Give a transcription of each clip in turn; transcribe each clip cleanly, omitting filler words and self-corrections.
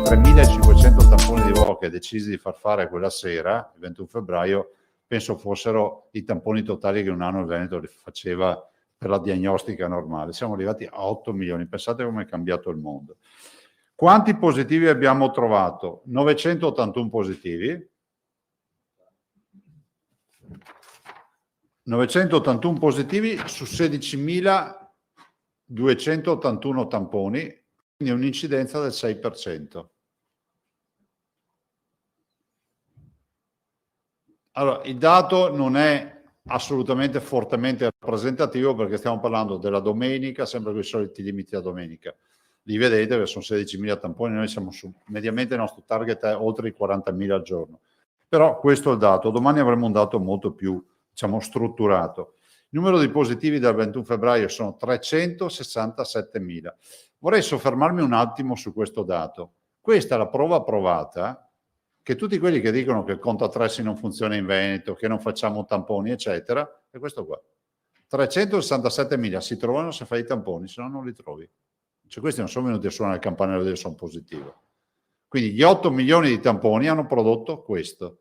3.500 tamponi di volo che decisi di far fare quella sera, il 21 febbraio, penso fossero i tamponi totali che un anno il Veneto li faceva per la diagnostica normale. Siamo arrivati a 8 milioni, pensate come è cambiato il mondo. Quanti positivi abbiamo trovato? 981 positivi. 981 positivi su 16.281 tamponi, quindi un'incidenza del 6%. Allora, il dato non è assolutamente fortemente rappresentativo perché stiamo parlando della domenica, sempre con i soliti limiti a domenica. Li vedete che sono 16.000 tamponi, noi siamo su, mediamente il nostro target è oltre i 40.000 al giorno. Però questo è il dato, domani avremo un dato molto più, diciamo, strutturato. Il numero di positivi del 21 febbraio sono 367.000. Vorrei soffermarmi un attimo su questo dato. Questa è la prova provata che tutti quelli che dicono che il conto a tressi non funziona in Veneto, che non facciamo tamponi, eccetera, è questo qua. 367.000 si trovano se fai i tamponi, se no non li trovi. Cioè questi non sono venuti a suonare il campanello del sono positivo. Quindi gli 8 milioni di tamponi hanno prodotto questo.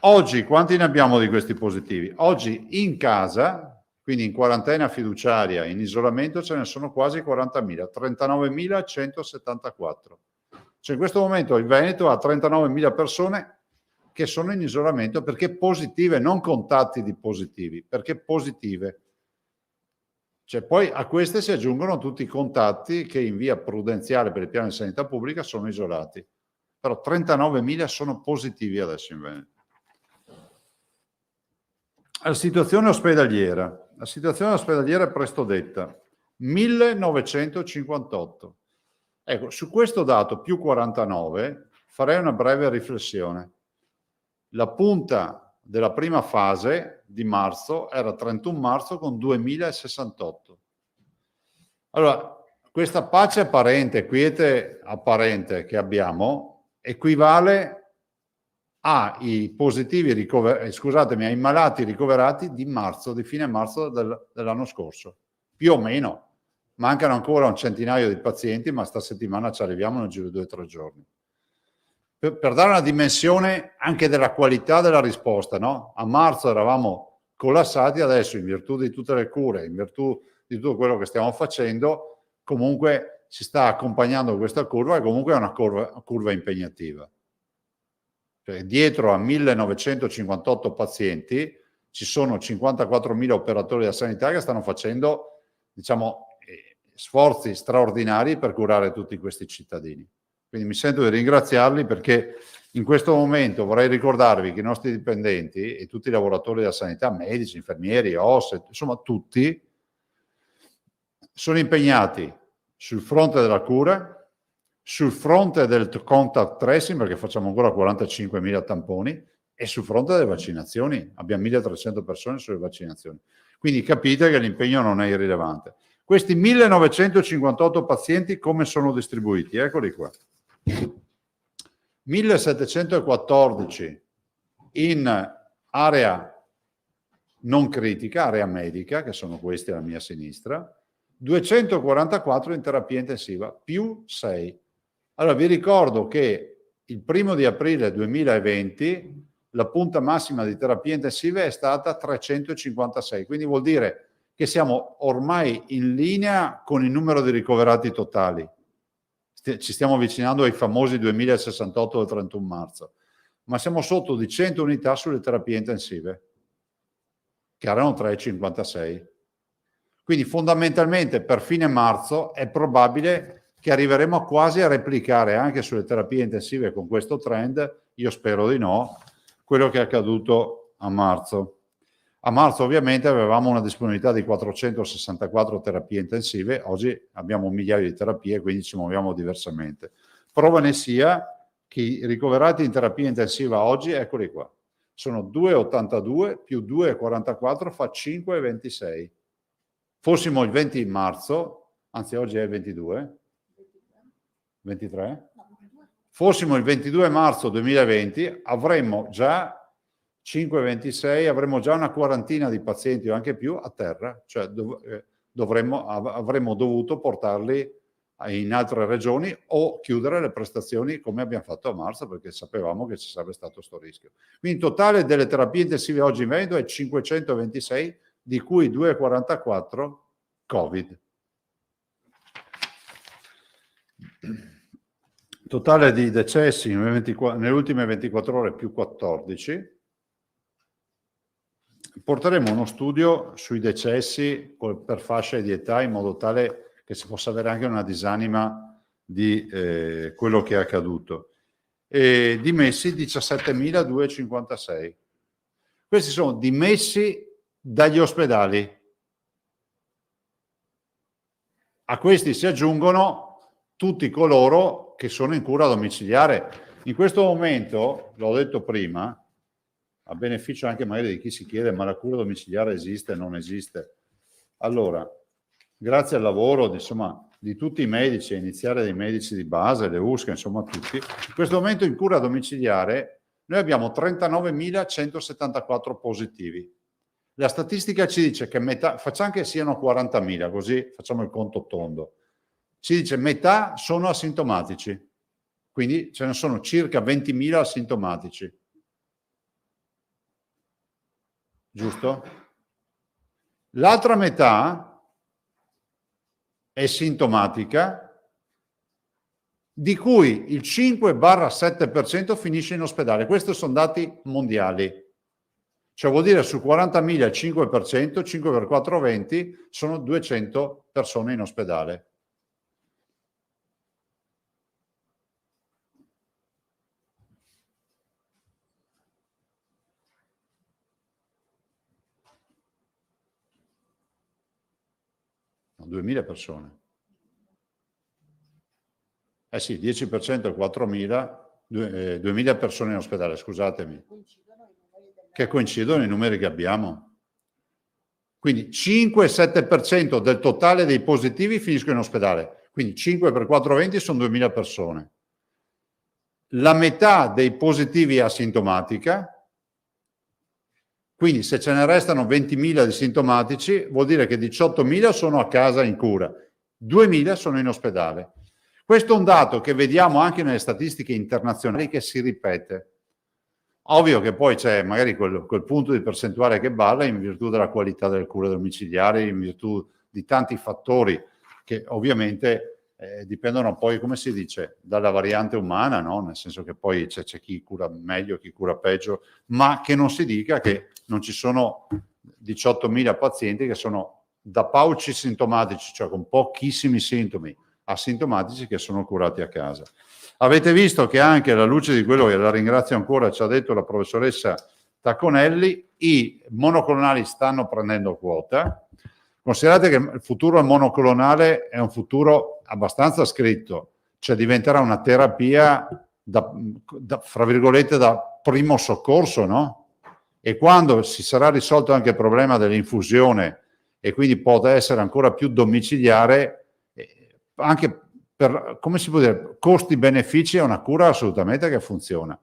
Oggi quanti ne abbiamo di questi positivi? Oggi in casa, quindi in quarantena fiduciaria, in isolamento, ce ne sono quasi 40.000, 39.174. Cioè in questo momento il Veneto ha 39.000 persone che sono in isolamento perché positive, non contatti di positivi, perché positive. Cioè poi a queste si aggiungono tutti i contatti che in via prudenziale per il piano di sanità pubblica sono isolati. Però 39.000 sono positivi adesso in Veneto. La situazione ospedaliera. La situazione ospedaliera è presto detta. 1958. Ecco, su questo dato più 49 farei una breve riflessione. La punta della prima fase di marzo era 31 marzo con 2068. Allora, questa pace apparente, quiete apparente che abbiamo equivale ai positivi scusatemi, ai malati ricoverati di marzo, di fine marzo dell'anno scorso, più o meno. Mancano ancora un centinaio di pazienti, ma sta settimana ci arriviamo nel giro di 2 o 3 giorni. Per dare una dimensione anche della qualità della risposta, no? A marzo eravamo collassati, adesso in virtù di tutte le cure, in virtù di tutto quello che stiamo facendo, comunque si sta accompagnando questa curva e comunque è una curva impegnativa. Cioè, dietro a 1958 pazienti ci sono 54.000 operatori della sanità che stanno facendo, diciamo, sforzi straordinari per curare tutti questi cittadini. Quindi mi sento di ringraziarli perché in questo momento vorrei ricordarvi che i nostri dipendenti e tutti i lavoratori della sanità, medici, infermieri, OS, insomma tutti, sono impegnati sul fronte della cura, sul fronte del contact tracing, perché facciamo ancora 45.000 tamponi, e sul fronte delle vaccinazioni. Abbiamo 1.300 persone sulle vaccinazioni. Quindi capite che l'impegno non è irrilevante. Questi 1.958 pazienti come sono distribuiti? Eccoli qua. 1.714 in area non critica, area medica, che sono questi alla mia sinistra, 244 in terapia intensiva, più 6. Allora vi ricordo che il 1° aprile 2020 la punta massima di terapie intensive è stata 356, quindi vuol dire che siamo ormai in linea con il numero di ricoverati totali. Ci stiamo avvicinando ai famosi 2068 del 31 marzo, ma siamo sotto di 100 unità sulle terapie intensive, che erano 356. Quindi fondamentalmente per fine marzo è probabile che arriveremo quasi a replicare anche sulle terapie intensive con questo trend, io spero di no, quello che è accaduto a marzo. A marzo ovviamente avevamo una disponibilità di 464 terapie intensive, oggi abbiamo 1 migliaio di terapie, quindi ci muoviamo diversamente. Prova ne sia che i ricoverati in terapia intensiva oggi, eccoli qua, sono 2,82 più 2,44 fa 5,26. Fossimo il 20 marzo, anzi oggi è il 22, 23? Fossimo il 22 marzo 2020 avremmo già 5,26, avremmo già una quarantina di pazienti o anche più a terra, cioè avremmo dovuto portarli in altre regioni o chiudere le prestazioni come abbiamo fatto a marzo, perché sapevamo che ci sarebbe stato questo rischio. Quindi il totale delle terapie intensive oggi in Veneto è 526, di cui 244 Covid. Totale di decessi nelle ultime 24 ore più 14. Porteremo uno studio sui decessi per fascia di età in modo tale che si possa avere anche una disanima di quello che è accaduto. E dimessi 17.256. Questi sono dimessi dagli ospedali. A questi si aggiungono tutti coloro che sono in cura domiciliare. In questo momento, l'ho detto prima, a beneficio anche magari di chi si chiede ma la cura domiciliare esiste o non esiste. Allora, grazie al lavoro insomma, di tutti i medici, a iniziare dai medici di base, le USCA, insomma tutti, in questo momento in cura domiciliare noi abbiamo 39.174 positivi. La statistica ci dice che metà, facciamo che siano 40.000, così facciamo il conto tondo, ci dice metà sono asintomatici, quindi ce ne sono circa 20.000 asintomatici. Giusto? L'altra metà è sintomatica, di cui il 5-7% finisce in ospedale. Questi sono dati mondiali. Cioè vuol dire su 40.000 il 5%, 5 per 4, 20, sono 200 persone in ospedale. No, 2.000 persone. Eh sì, 10% è 4.000, 2.000 persone in ospedale, scusatemi. Che coincidono i numeri che abbiamo. Quindi 5-7% del totale dei positivi finiscono in ospedale. Quindi 5 per 4, 20 sono 2.000 persone. La metà dei positivi è asintomatica. Quindi se ce ne restano 20.000 di sintomatici, vuol dire che 18.000 sono a casa in cura, 2.000 sono in ospedale. Questo è un dato che vediamo anche nelle statistiche internazionali che si ripete. Ovvio che poi c'è magari quel punto di percentuale che balla in virtù della qualità delle cure domiciliari, in virtù di tanti fattori che ovviamente dipendono poi, come si dice, dalla variante umana, no? Nel senso che poi c'è chi cura meglio, chi cura peggio, ma che non si dica che non ci sono 18.000 pazienti che sono da pauci sintomatici, cioè con pochissimi sintomi, asintomatici, che sono curati a casa. Avete visto che anche alla luce di quello che la ringrazio ancora ci ha detto la professoressa Tacconelli, i monoclonali stanno prendendo quota. Considerate che il futuro monoclonale è un futuro abbastanza scritto, cioè diventerà una terapia fra virgolette da primo soccorso, no? E quando si sarà risolto anche il problema dell'infusione e quindi potrà essere ancora più domiciliare, anche per, come si può dire, costi-benefici, è una cura assolutamente che funziona.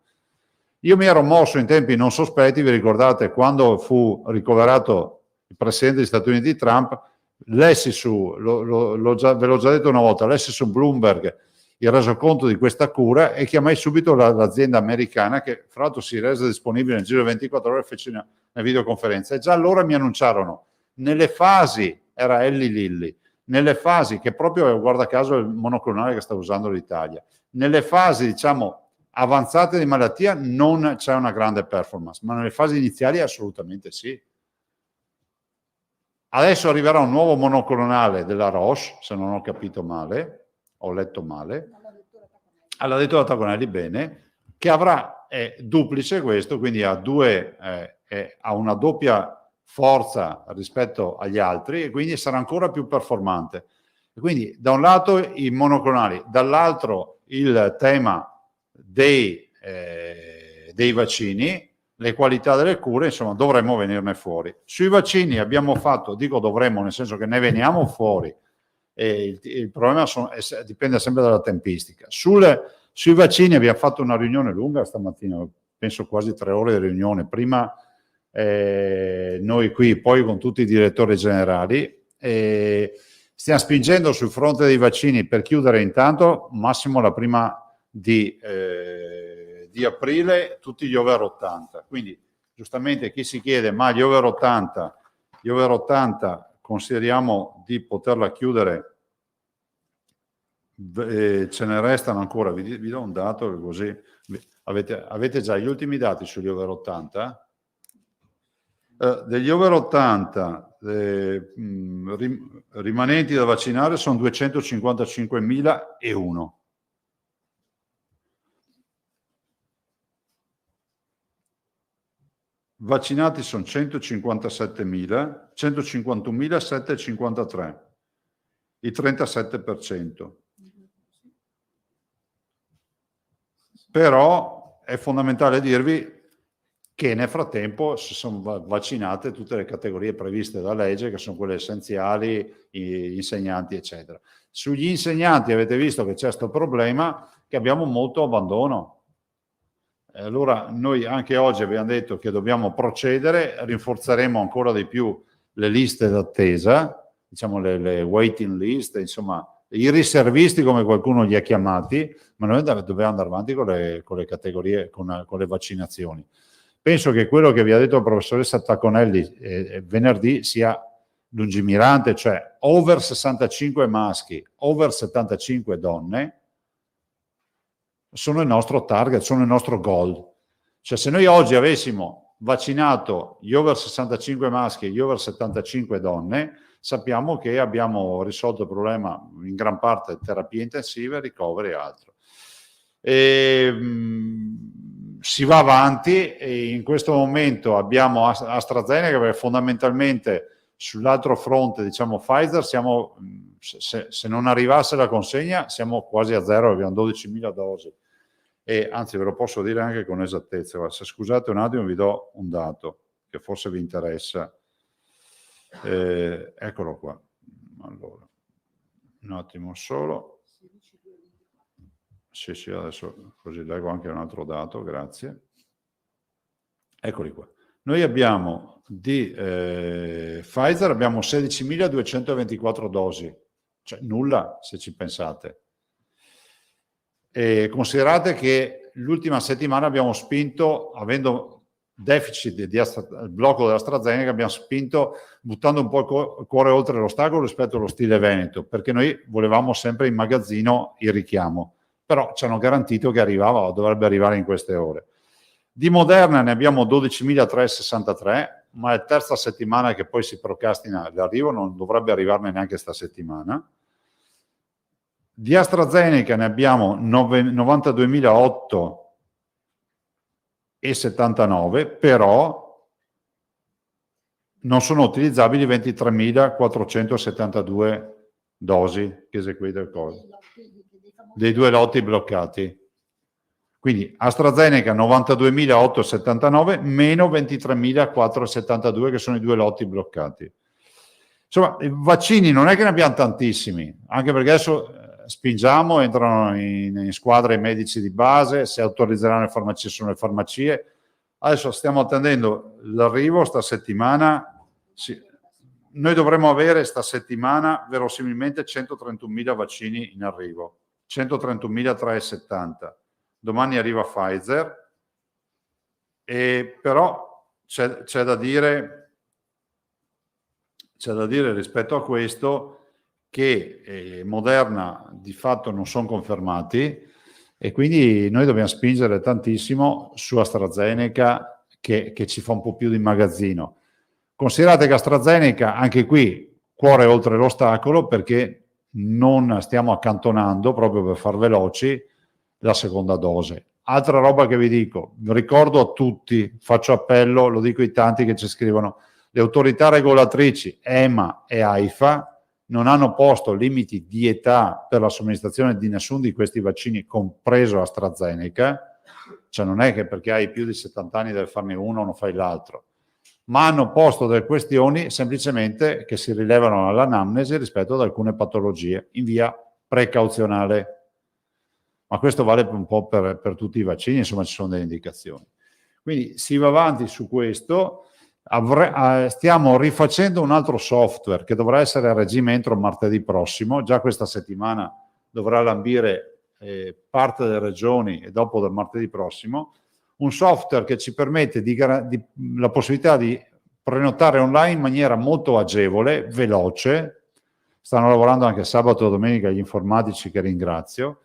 Io mi ero mosso in tempi non sospetti, vi ricordate, quando fu ricoverato il presidente degli Stati Uniti Trump, lessi su, ve l'ho già detto una volta, lessi su Bloomberg il resoconto di questa cura e chiamai subito l'azienda americana che fra l'altro si rese disponibile nel giro di 24 ore e fece una videoconferenza e già allora mi annunciarono nelle fasi, era Eli Lilly, nelle fasi che proprio, guarda caso, è il monoclonale che sta usando l'Italia, nelle fasi diciamo avanzate di malattia non c'è una grande performance, ma nelle fasi iniziali assolutamente sì. Adesso arriverà un nuovo monoclonale della Roche, se non ho capito male, ho letto male, l'ha detto la Tacconelli bene, che avrà duplice questo, quindi ha una doppia forza rispetto agli altri e quindi sarà ancora più performante. E quindi da un lato i monoclonali, dall'altro il tema dei vaccini, le qualità delle cure, insomma dovremmo venirne fuori. Sui vaccini abbiamo fatto, dico dovremmo nel senso che ne veniamo fuori, e il problema dipende sempre dalla tempistica. Sui vaccini abbiamo fatto una riunione lunga stamattina, penso quasi 3 ore di riunione, prima noi qui, poi con tutti i direttori generali, Stiamo spingendo sul fronte dei vaccini per chiudere intanto, massimo la prima di aprile, tutti gli over 80. Quindi giustamente chi si chiede, ma gli over 80 consideriamo di poterla chiudere, ce ne restano ancora, vi do un dato così avete già gli ultimi dati sugli over 80? Degli over 80 rimanenti da vaccinare sono 255.001. Vaccinati sono 151.753, il 37%. Però è fondamentale dirvi che nel frattempo si sono vaccinate tutte le categorie previste da legge, che sono quelle essenziali, gli insegnanti, eccetera. Sugli insegnanti avete visto che c'è questo problema, che abbiamo molto abbandono. Allora noi anche oggi abbiamo detto che dobbiamo procedere, rinforzeremo ancora di più le liste d'attesa, diciamo le waiting list, insomma i riservisti come qualcuno li ha chiamati, ma noi dobbiamo andare avanti con le categorie, con le vaccinazioni. Penso che quello che vi ha detto la professoressa Tacconelli venerdì sia lungimirante, cioè over 65 maschi, over 75 donne, sono il nostro target, sono il nostro goal. Cioè se noi oggi avessimo vaccinato gli over 65 maschi e gli over 75 donne, sappiamo che abbiamo risolto il problema in gran parte terapie intensive, ricoveri e altro. Si va avanti e in questo momento abbiamo AstraZeneca, perché fondamentalmente sull'altro fronte, diciamo Pfizer, siamo, se non arrivasse la consegna siamo quasi a zero, abbiamo 12.000 dosi. E anzi ve lo posso dire anche con esattezza. Se scusate un attimo vi do un dato che forse vi interessa. Eccolo qua. Allora, un attimo solo. Sì, adesso così leggo anche un altro dato, grazie. Eccoli qua. Noi abbiamo di Pfizer abbiamo 16.224 dosi, cioè nulla se ci pensate. E considerate che l'ultima settimana abbiamo spinto, avendo deficit di blocco dell'AstraZeneca, abbiamo spinto buttando un po' il cuore oltre l'ostacolo rispetto allo stile Veneto, perché noi volevamo sempre in magazzino il richiamo, però ci hanno garantito che arrivava o dovrebbe arrivare in queste ore. Di Moderna ne abbiamo 12.363, ma è terza settimana che poi si procrastina l'arrivo, non dovrebbe arrivarne neanche sta settimana. Di AstraZeneca ne abbiamo 92.008,79, però non sono utilizzabili 23.472 dosi che eseguite il Covid, dei due lotti bloccati. Quindi AstraZeneca 92.879 meno 23.472 che sono i due lotti bloccati. Insomma, i vaccini non è che ne abbiamo tantissimi, anche perché adesso spingiamo, entrano in squadra i medici di base, se autorizzeranno le farmacie sono le farmacie. Adesso stiamo attendendo l'arrivo sta settimana. Sì, noi dovremmo avere sta settimana verosimilmente 131.000 vaccini in arrivo, 131.370. Domani arriva Pfizer, e però c'è da dire rispetto a questo che Moderna di fatto non sono confermati e quindi noi dobbiamo spingere tantissimo su AstraZeneca che ci fa un po' più di magazzino. Considerate che AstraZeneca, anche qui, cuore oltre l'ostacolo, perché non stiamo accantonando, proprio per far veloci, la seconda dose. Altra roba che vi dico, ricordo a tutti, faccio appello, lo dico ai tanti che ci scrivono, le autorità regolatrici EMA e AIFA non hanno posto limiti di età per la somministrazione di nessuno di questi vaccini, compreso AstraZeneca, cioè non è che perché hai più di 70 anni devi farne uno o non fai l'altro, ma hanno posto delle questioni semplicemente che si rilevano all'anamnesi rispetto ad alcune patologie in via precauzionale. Ma questo vale un po' per tutti i vaccini, insomma ci sono delle indicazioni. Quindi si va avanti su questo. Stiamo rifacendo un altro software che dovrà essere a regime entro martedì prossimo. Già questa settimana dovrà lambire parte delle regioni e dopo del martedì prossimo. Un software che ci permette la possibilità di prenotare online in maniera molto agevole, veloce. Stanno lavorando anche sabato e domenica gli informatici, che ringrazio,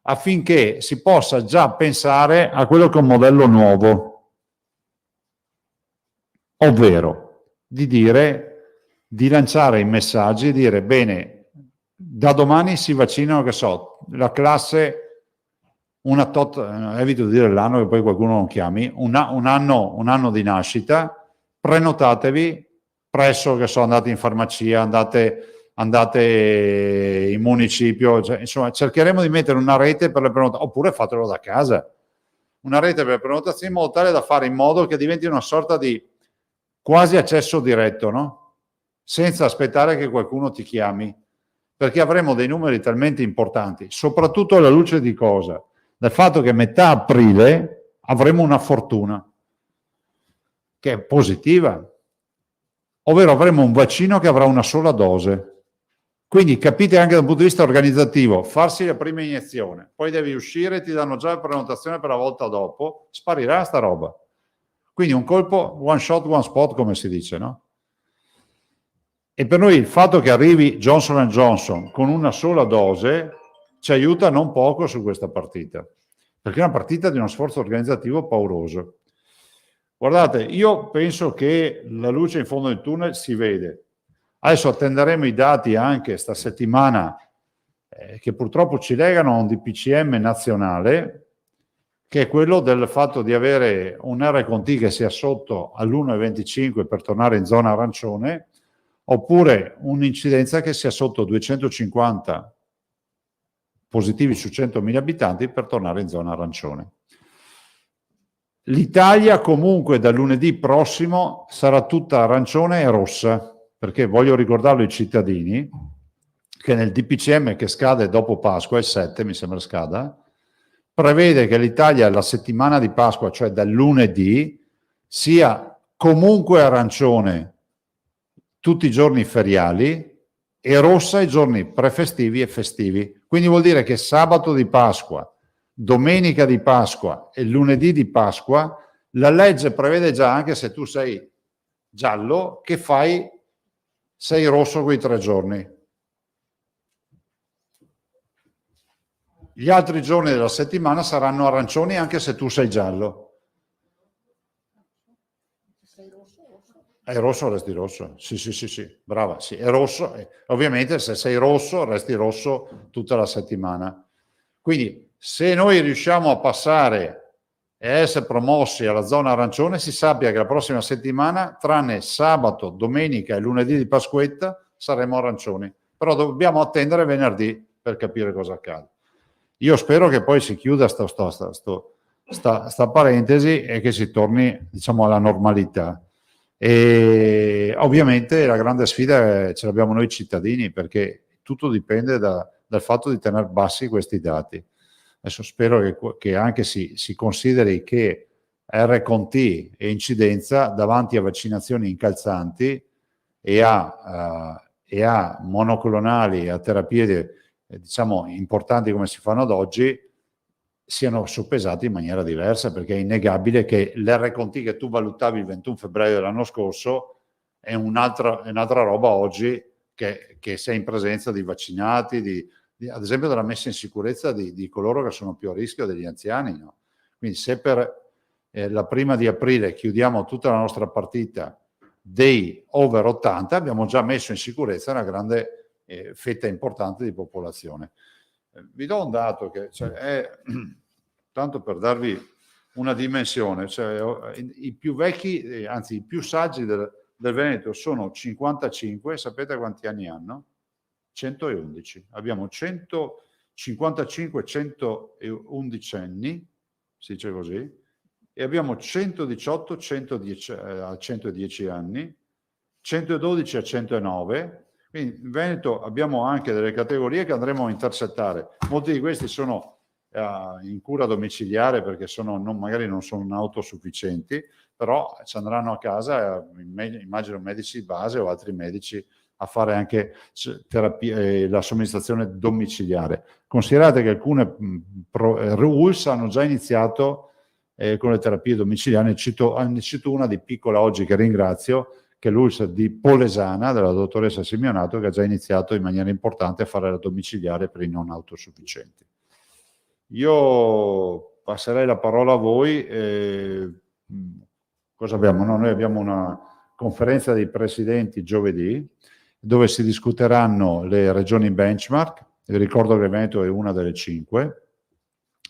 affinché si possa già pensare a quello che è un modello nuovo, ovvero di lanciare i messaggi e dire: bene, da domani si vaccinano, che so, la classe una tot, evito di dire l'anno che poi qualcuno non chiami, un anno di nascita, prenotatevi presso, che so, andate in farmacia, andate in municipio, cioè, insomma cercheremo di mettere una rete per le prenotazioni, oppure fatelo da casa, una rete per le prenotazioni in modo tale da fare in modo che diventi una sorta di quasi accesso diretto, no? Senza aspettare che qualcuno ti chiami, perché avremo dei numeri talmente importanti, soprattutto alla luce di cosa? Del fatto che a metà aprile avremo una fortuna che è positiva, ovvero avremo un vaccino che avrà una sola dose. Quindi capite anche dal punto di vista organizzativo, farsi la prima iniezione, poi devi uscire, ti danno già la prenotazione per la volta dopo, sparirà sta roba. Quindi un colpo, one shot, one spot, come si dice, no? E per noi il fatto che arrivi Johnson & Johnson con una sola dose ci aiuta non poco su questa partita, perché è una partita di uno sforzo organizzativo pauroso. Guardate, io penso che la luce in fondo del tunnel si vede. Adesso attenderemo i dati anche sta settimana, che purtroppo ci legano a un DPCM nazionale, che è quello del fatto di avere un R con T che sia sotto all'1,25 per tornare in zona arancione, oppure un'incidenza che sia sotto 250 positivi su 100.000 abitanti per tornare in zona arancione. L'Italia comunque dal lunedì prossimo sarà tutta arancione e rossa, perché voglio ricordarlo ai cittadini che nel DPCM che scade dopo Pasqua, il 7 mi sembra scada, prevede che l'Italia la settimana di Pasqua, cioè dal lunedì, sia comunque arancione tutti i giorni feriali e rossa i giorni prefestivi e festivi. Quindi vuol dire che sabato di Pasqua, domenica di Pasqua e lunedì di Pasqua la legge prevede già, anche se tu sei giallo, che sei rosso quei 3 giorni. Gli altri giorni della settimana saranno arancioni anche se tu sei giallo. È rosso, resti rosso. Sì, brava, sì, è rosso. Ovviamente se sei rosso, resti rosso tutta la settimana. Quindi se noi riusciamo a passare e essere promossi alla zona arancione, si sappia che la prossima settimana, tranne sabato, domenica e lunedì di Pasquetta, saremo arancioni. Però dobbiamo attendere venerdì per capire cosa accade. Io spero che poi si chiuda sta parentesi e che si torni, diciamo, alla normalità. E ovviamente la grande sfida ce l'abbiamo noi cittadini, perché tutto dipende dal fatto di tenere bassi questi dati. Adesso spero che anche si consideri che R con T e incidenza davanti a vaccinazioni incalzanti e a monoclonali, a terapie diciamo importanti come si fanno ad oggi, siano soppesati in maniera diversa, perché è innegabile che l'R con T che tu valutavi il 21 febbraio dell'anno scorso è un'altra roba oggi, che sei in presenza di vaccinati, ad esempio della messa in sicurezza di coloro che sono più a rischio, degli anziani, no? Quindi se per la prima di aprile chiudiamo tutta la nostra partita dei over 80, abbiamo già messo in sicurezza una grande fetta importante di popolazione. Vi do un dato che è tanto per darvi una dimensione, i più vecchi, anzi i più saggi del Veneto sono 55, sapete quanti anni hanno? 111. Abbiamo 155, 111 anni, si dice così, e abbiamo 118 a 110 anni, 112 a 109. Quindi in Veneto abbiamo anche delle categorie che andremo a intercettare. Molti di questi sono in cura domiciliare perché magari non sono autosufficienti, però ci andranno a casa, immagino medici di base o altri medici, a fare anche terapia, la somministrazione domiciliare. Considerate che alcune RULS hanno già iniziato con le terapie domiciliari. Ne cito una di piccola oggi che ringrazio, che è l'ULS di Polesana, della dottoressa Simeonato, che ha già iniziato in maniera importante a fare la domiciliare per i non autosufficienti. Io passerei la parola a voi. Cosa abbiamo? No, noi abbiamo una conferenza dei presidenti giovedì, dove si discuteranno le regioni benchmark. Vi ricordo che il Veneto è una delle 5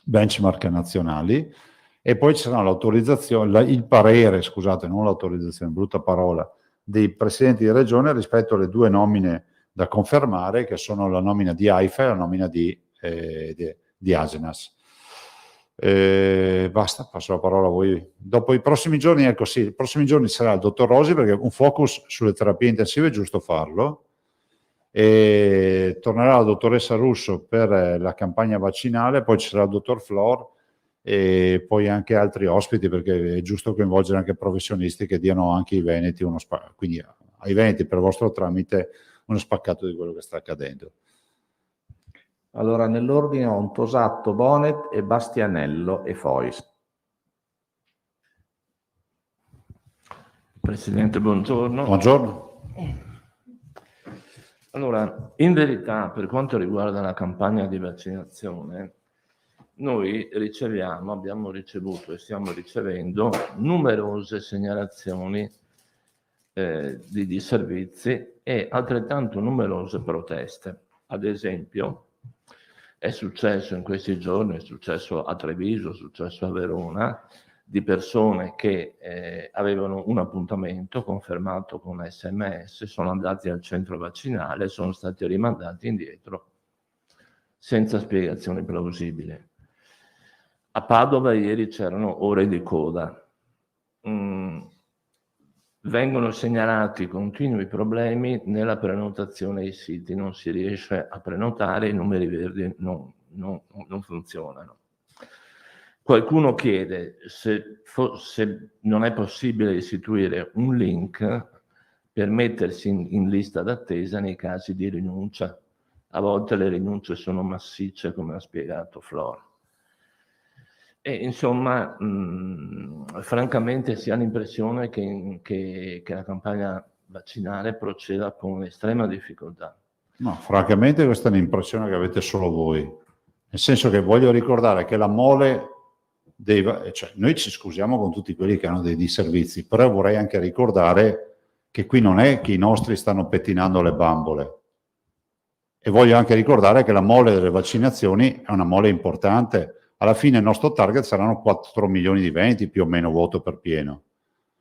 benchmark nazionali, e poi ci sarà l'autorizzazione, il parere, scusate, non l'autorizzazione, brutta parola, dei presidenti di regione rispetto alle 2 nomine da confermare, che sono la nomina di AIFA e la nomina di Agenas. Basta, passo la parola a voi. Dopo i prossimi giorni, ecco sì, i prossimi giorni sarà il dottor Rosi, perché un focus sulle terapie intensive è giusto farlo, e tornerà la dottoressa Russo per la campagna vaccinale, poi ci sarà il dottor Flor e poi anche altri ospiti, perché è giusto coinvolgere anche professionisti che diano anche ai veneti quindi ai veneti, per vostro tramite, uno spaccato di quello che sta accadendo. Allora, nell'ordine ho Tosatto, Bonet e Bastianello e Fois. Presidente, buongiorno. Buongiorno. Allora, in verità, per quanto riguarda la campagna di vaccinazione, noi abbiamo ricevuto e stiamo ricevendo numerose segnalazioni di disservizi e altrettanto numerose proteste. Ad esempio, è successo in questi giorni, è successo a Treviso, è successo a Verona, di persone che avevano un appuntamento confermato con SMS, sono andati al centro vaccinale, sono stati rimandati indietro senza spiegazioni plausibili. A Padova ieri c'erano ore di coda. Vengono segnalati continui problemi nella prenotazione ai siti, non si riesce a prenotare, i numeri verdi non funzionano. Qualcuno chiede se non è possibile istituire un link per mettersi in lista d'attesa nei casi di rinuncia. A volte le rinunce sono massicce, come ha spiegato Flor. E insomma, francamente si ha l'impressione che la campagna vaccinale proceda con estrema difficoltà. No, francamente questa è un'impressione che avete solo voi. Nel senso che voglio ricordare che la mole cioè noi ci scusiamo con tutti quelli che hanno dei disservizi, però vorrei anche ricordare che qui non è che i nostri stanno pettinando le bambole. E voglio anche ricordare che la mole delle vaccinazioni è una mole importante. Alla fine il nostro target saranno 4 milioni di veneti, più o meno, voto per pieno.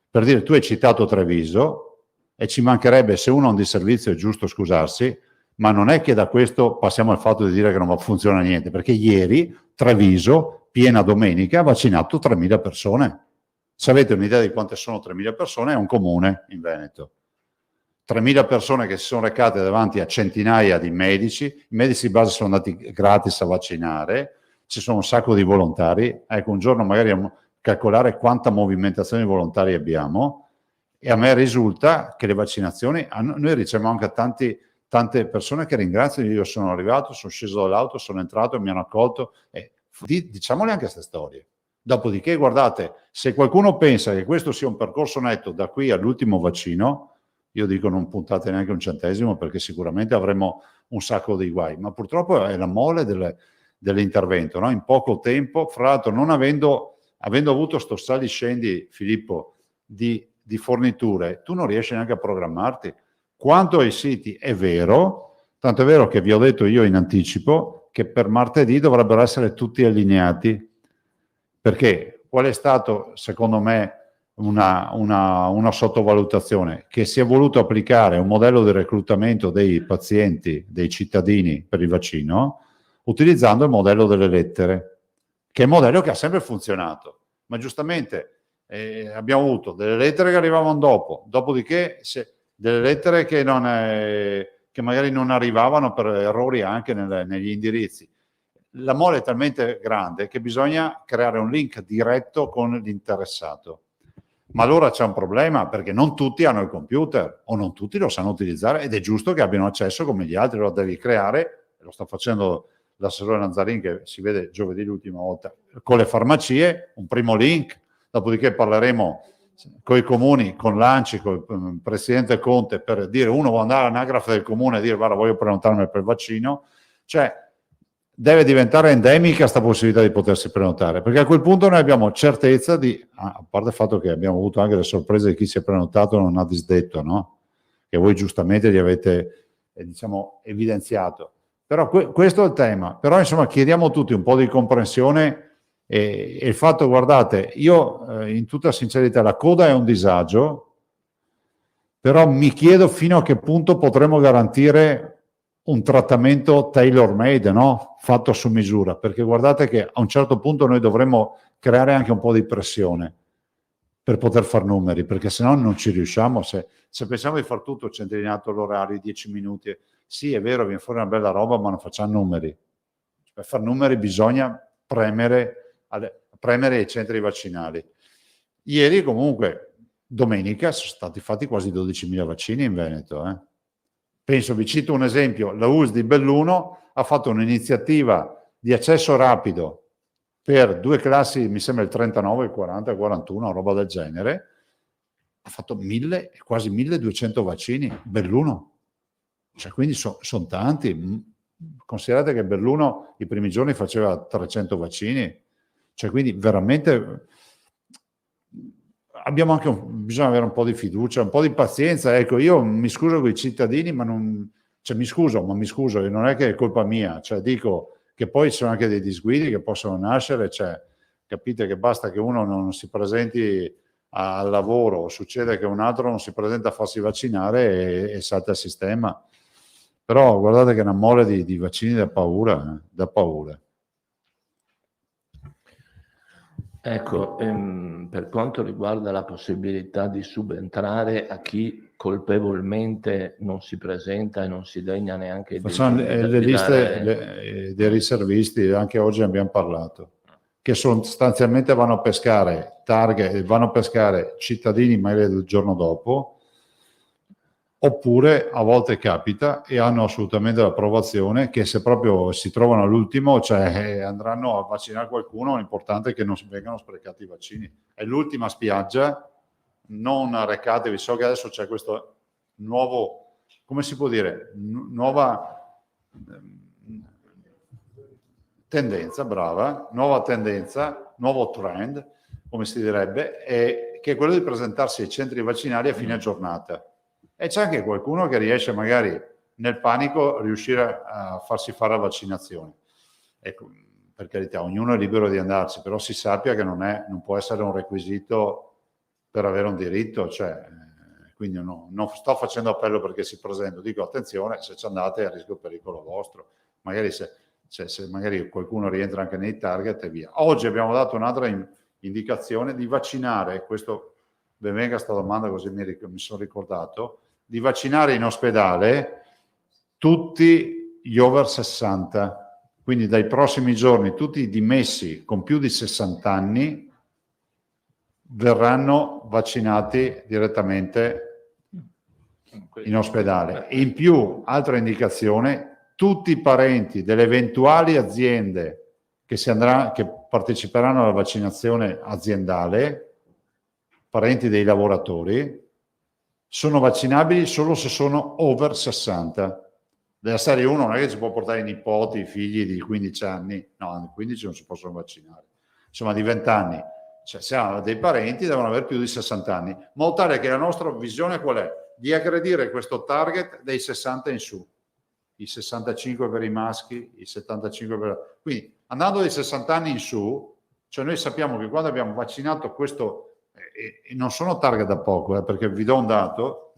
Per dire, tu hai citato Treviso, e ci mancherebbe, se uno ha un disservizio è giusto scusarsi, ma non è che da questo passiamo al fatto di dire che non funziona niente, perché ieri Treviso, piena domenica, ha vaccinato 3.000 persone. Se avete un'idea di quante sono 3.000 persone, è un comune in Veneto. 3.000 persone che si sono recate davanti a centinaia di medici, i medici di base sono andati gratis a vaccinare, ci sono un sacco di volontari, ecco, un giorno magari calcolare quanta movimentazione di volontari abbiamo, e a me risulta che le vaccinazioni, noi riceviamo anche tante persone che ringraziano. Io sono arrivato, sono sceso dall'auto, sono entrato, mi hanno accolto, diciamole anche queste storie. Dopodiché, guardate, se qualcuno pensa che questo sia un percorso netto da qui all'ultimo vaccino, io dico non puntate neanche un centesimo, perché sicuramente avremo un sacco di guai, ma purtroppo è la mole dell'intervento, no? In poco tempo, fra l'altro non avendo avuto sto sali-scendi, Filippo, di forniture, tu non riesci neanche a programmarti. Quanto ai siti è vero, tanto è vero che vi ho detto io in anticipo che per martedì dovrebbero essere tutti allineati, perché qual è stato, secondo me, una sottovalutazione? Che si è voluto applicare un modello di reclutamento dei pazienti, dei cittadini per il vaccino, utilizzando il modello delle lettere, che è un modello che ha sempre funzionato, ma giustamente abbiamo avuto delle lettere che arrivavano dopodiché delle lettere che magari non arrivavano per errori anche negli indirizzi. la mole è talmente grande che bisogna creare un link diretto con l'interessato. Ma allora c'è un problema, perché non tutti hanno il computer o non tutti lo sanno utilizzare, ed è giusto che abbiano accesso come gli altri. Lo devi creare, lo sta facendo l'assessore Nazzarin, che si vede giovedì l'ultima volta, con le farmacie, un primo link, dopodiché parleremo con i comuni, con l'ANCI, con il presidente Conte, per dire, uno vuole andare all'anagrafe del comune e dire guarda, voglio prenotarmi per il vaccino, cioè deve diventare endemica questa possibilità di potersi prenotare, perché a quel punto noi abbiamo certezza di, a parte il fatto che abbiamo avuto anche le sorprese di chi si è prenotato e non ha disdetto, no? Che voi giustamente li avete diciamo evidenziato, però questo è il tema. Però insomma chiediamo tutti un po' di comprensione, e il fatto, guardate, io in tutta sincerità, la coda è un disagio, però mi chiedo fino a che punto potremo garantire un trattamento tailor made, no? Fatto su misura, perché guardate che a un certo punto noi dovremmo creare anche un po' di pressione per poter far numeri, perché se no non ci riusciamo. Se pensiamo di far tutto centellinato all'orario, 10 minuti, sì è vero, viene fuori una bella roba, ma non facciamo numeri. Per far numeri bisogna premere i centri vaccinali. Ieri comunque, domenica, sono stati fatti quasi 12.000 vaccini in Veneto. Penso, vi cito un esempio, la US di Belluno ha fatto un'iniziativa di accesso rapido per 2 classi, mi sembra il 39, il 40, il 41, una roba del genere, ha fatto quasi 1.200 vaccini, Belluno. Cioè, quindi sono tanti. Considerate che Belluno i primi giorni faceva 300 vaccini, cioè quindi veramente abbiamo anche bisogna avere un po' di fiducia, un po' di pazienza. Ecco, io mi scuso con i cittadini, ma non, cioè mi scuso, e non è che è colpa mia, cioè dico che poi ci sono anche dei disguidi che possono nascere, cioè capite che basta che uno non si presenti al lavoro, succede che un altro non si presenta a farsi vaccinare e salta il sistema. Però guardate che è una mole di vaccini da paura, da paura. Ecco, per quanto riguarda la possibilità di subentrare a chi colpevolmente non si presenta e non si degna neanche Facciamo le liste dei riservisti, anche oggi ne abbiamo parlato, che sostanzialmente vanno a pescare targhe, vanno a pescare cittadini magari il giorno dopo, oppure a volte capita e hanno assolutamente l'approvazione che se proprio si trovano all'ultimo, cioè andranno a vaccinare qualcuno, l'importante è che non vengano sprecati i vaccini. È l'ultima spiaggia, non arrecatevi, so che adesso c'è questo nuovo, come si può dire, nuova tendenza, brava, nuova tendenza, nuovo trend, come si direbbe, che è quello di presentarsi ai centri vaccinali a fine giornata. E c'è anche qualcuno che riesce magari nel panico a riuscire a farsi fare la vaccinazione. Ecco, per carità, ognuno è libero di andarci, però si sappia che non può essere un requisito per avere un diritto, cioè, quindi non sto facendo appello perché si presenta, dico attenzione, se ci andate è a rischio pericolo vostro, magari se magari qualcuno rientra anche nei target e via. Oggi abbiamo dato un'altra indicazione di vaccinare, questo ben venga sta domanda così mi sono ricordato, di vaccinare in ospedale tutti gli over 60, quindi dai prossimi giorni tutti i dimessi con più di 60 anni verranno vaccinati direttamente in ospedale. E in più, altra indicazione, tutti i parenti delle eventuali aziende che parteciperanno alla vaccinazione aziendale, parenti dei lavoratori, sono vaccinabili solo se sono over 60. Della serie 1 non è che si può portare i nipoti, i figli di 15 anni, no, 15 non si possono vaccinare, insomma di 20 anni. Cioè, se hanno dei parenti devono avere più di 60 anni, in modo tale che la nostra visione qual è? Di aggredire questo target dei 60 in su, i 65 per i maschi, i 75 per... Quindi andando dai 60 anni in su, cioè noi sappiamo che quando abbiamo vaccinato questo, e non sono target da poco, perché vi do un dato,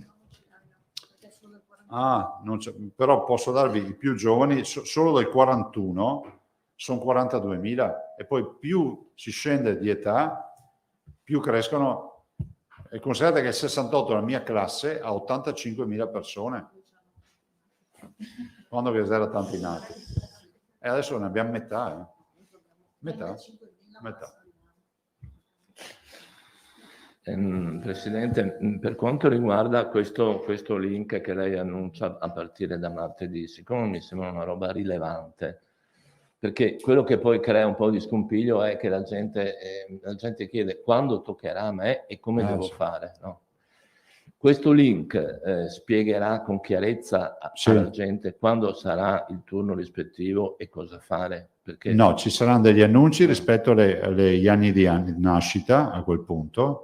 però posso darvi i più giovani, solo dai 41 sono 42.000, e poi più si scende di età, più crescono. E considerate che il 68, la mia classe, ha 85.000 persone, quando vi era tanti nati. E adesso ne abbiamo metà. Metà. Presidente, per quanto riguarda questo link che lei annuncia a partire da martedì, siccome mi sembra una roba rilevante, perché quello che poi crea un po' di scompiglio è che la gente chiede quando toccherà a me e come devo fare, no? Questo link spiegherà con chiarezza alla gente quando sarà il turno rispettivo e cosa fare? Perché... No, ci saranno degli annunci rispetto agli anni di nascita a quel punto,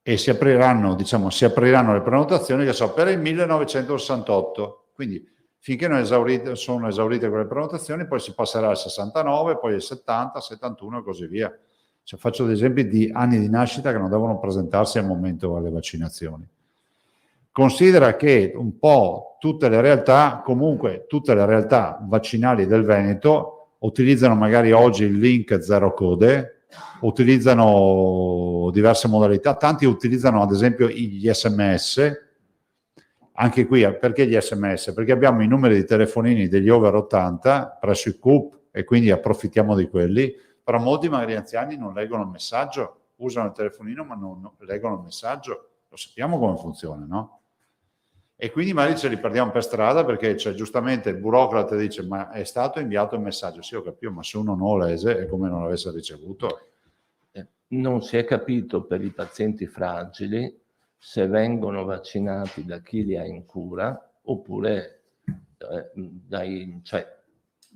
e si apriranno le prenotazioni, che so, per il 1968. Quindi finché sono esaurite quelle prenotazioni, poi si passerà al 69, poi al 70, 71 e così via. Cioè, faccio degli esempi di anni di nascita che non devono presentarsi al momento delle vaccinazioni. Considera che un po' tutte le realtà vaccinali del Veneto utilizzano magari oggi il link zero code, utilizzano diverse modalità, tanti utilizzano ad esempio gli SMS. Anche qui, perché gli SMS? Perché abbiamo i numeri di telefonini degli over 80 presso i CUP e quindi approfittiamo di quelli, però molti magari anziani non leggono il messaggio, usano il telefonino ma non leggono il messaggio, lo sappiamo come funziona, no? E quindi magari ce li perdiamo per strada perché giustamente il burocrate dice ma è stato inviato il messaggio, sì ho capito, ma se uno non lo lese è come non l'avesse ricevuto. Non si è capito per i pazienti fragili se vengono vaccinati da chi li ha in cura oppure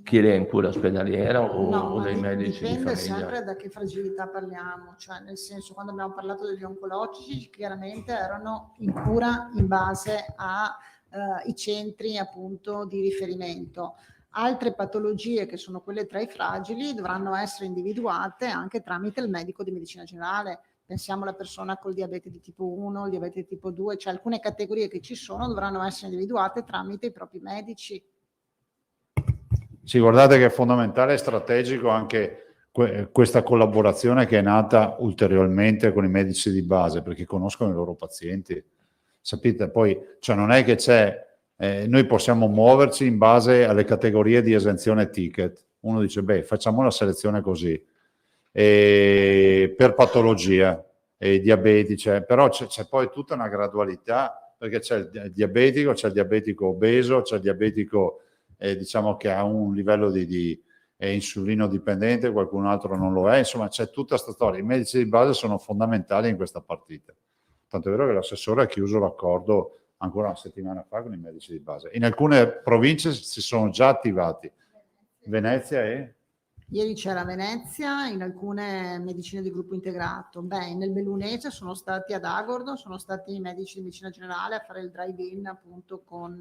chi li ha in cura ospedaliera o dai medici di famiglia. Dipende sempre da che fragilità parliamo, cioè nel senso, quando abbiamo parlato degli oncologici chiaramente erano in cura in base ai centri appunto di riferimento. Altre patologie che sono quelle tra i fragili dovranno essere individuate anche tramite il medico di medicina generale. Pensiamo alla persona col diabete di tipo 1, il diabete di tipo 2, cioè alcune categorie che ci sono dovranno essere individuate tramite i propri medici. Sì, guardate che è fondamentale e strategico anche questa collaborazione che è nata ulteriormente con i medici di base, perché conoscono i loro pazienti. Sapete, poi cioè non è che noi possiamo muoverci in base alle categorie di esenzione ticket. Uno dice, beh, facciamo la selezione così, per patologia, diabetici, però c'è poi tutta una gradualità, perché c'è il diabetico obeso, c'è il diabetico diciamo che ha un livello di insulino dipendente, qualcun altro non lo è, insomma c'è tutta questa storia. I medici di base sono fondamentali in questa partita, tanto è vero che l'assessore ha chiuso l'accordo ancora una settimana fa con i medici di base. In alcune province si sono già attivati, Venezia e... Ieri c'era Venezia, in alcune medicine di gruppo integrato. Nel Bellunese sono stati ad Agordo, sono stati i medici di medicina generale a fare il drive-in appunto con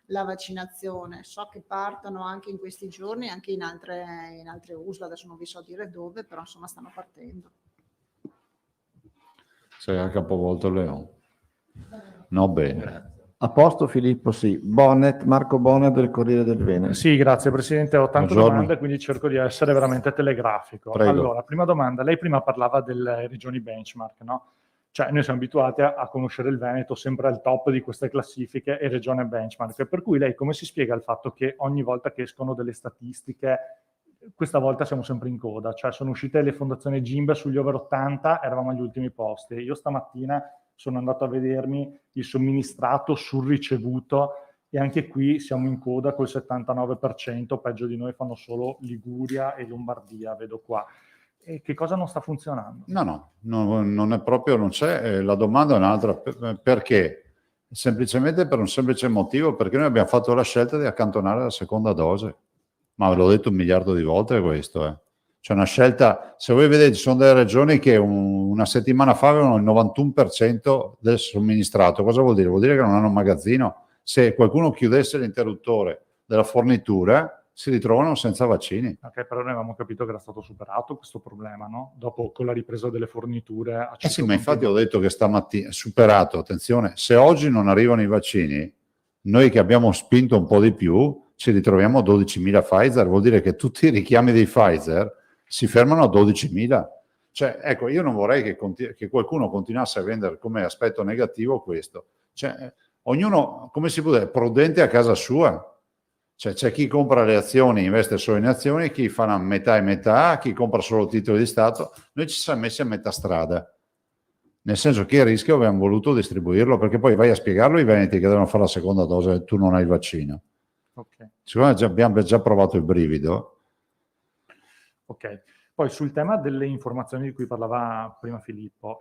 la vaccinazione. So che partono anche in questi giorni, anche in altre USL, adesso non vi so dire dove, però insomma stanno partendo. Sei a capovolto Leon. No, bene. A posto Filippo, sì. Marco Bonnet del Corriere del Veneto. Sì, grazie Presidente, ho tante Buongiorno. domande, quindi cerco di essere veramente telegrafico. Prego. Allora, prima domanda, lei prima parlava delle regioni benchmark, no? Cioè noi siamo abituati a conoscere il Veneto sempre al top di queste classifiche e regione benchmark, per cui lei come si spiega il fatto che ogni volta che escono delle statistiche, questa volta siamo sempre in coda, cioè sono uscite le fondazioni GIMB sugli over 80, eravamo agli ultimi posti. Io stamattina sono andato a vedermi il somministrato sul ricevuto e anche qui siamo in coda col 79%, peggio di noi fanno solo Liguria e Lombardia, vedo qua. E che cosa non sta funzionando? No, non è proprio, non c'è. La domanda è un'altra. Perché? Semplicemente per un semplice motivo, perché noi abbiamo fatto la scelta di accantonare la seconda dose. Ma ve l'ho detto 1 miliardo di volte questo, C'è una scelta, se voi vedete ci sono delle regioni che una settimana fa avevano il 91% del somministrato. Cosa vuol dire? Vuol dire che non hanno un magazzino. Se qualcuno chiudesse l'interruttore della fornitura, si ritrovano senza vaccini. Ok, però noi avevamo capito che era stato superato questo problema, no? Dopo con la ripresa delle forniture. Sì, ma infatti ho detto che stamattina, superato, attenzione, se oggi non arrivano i vaccini, noi che abbiamo spinto un po' di più, ci ritroviamo a 12.000 Pfizer, vuol dire che tutti i richiami dei Pfizer si fermano a 12.000. Cioè, ecco, io non vorrei che qualcuno continuasse a vendere come aspetto negativo questo. Cioè, ognuno, come si può dire, prudente a casa sua. Cioè, c'è chi compra le azioni, investe solo in azioni, chi fa una metà e metà, chi compra solo titoli di Stato. Noi ci siamo messi a metà strada, nel senso che il rischio abbiamo voluto distribuirlo, perché poi vai a spiegarlo ai veneti che devono fare la seconda dose e tu non hai il vaccino. Ok. Secondo me abbiamo già provato il brivido. Ok, poi sul tema delle informazioni di cui parlava prima Filippo,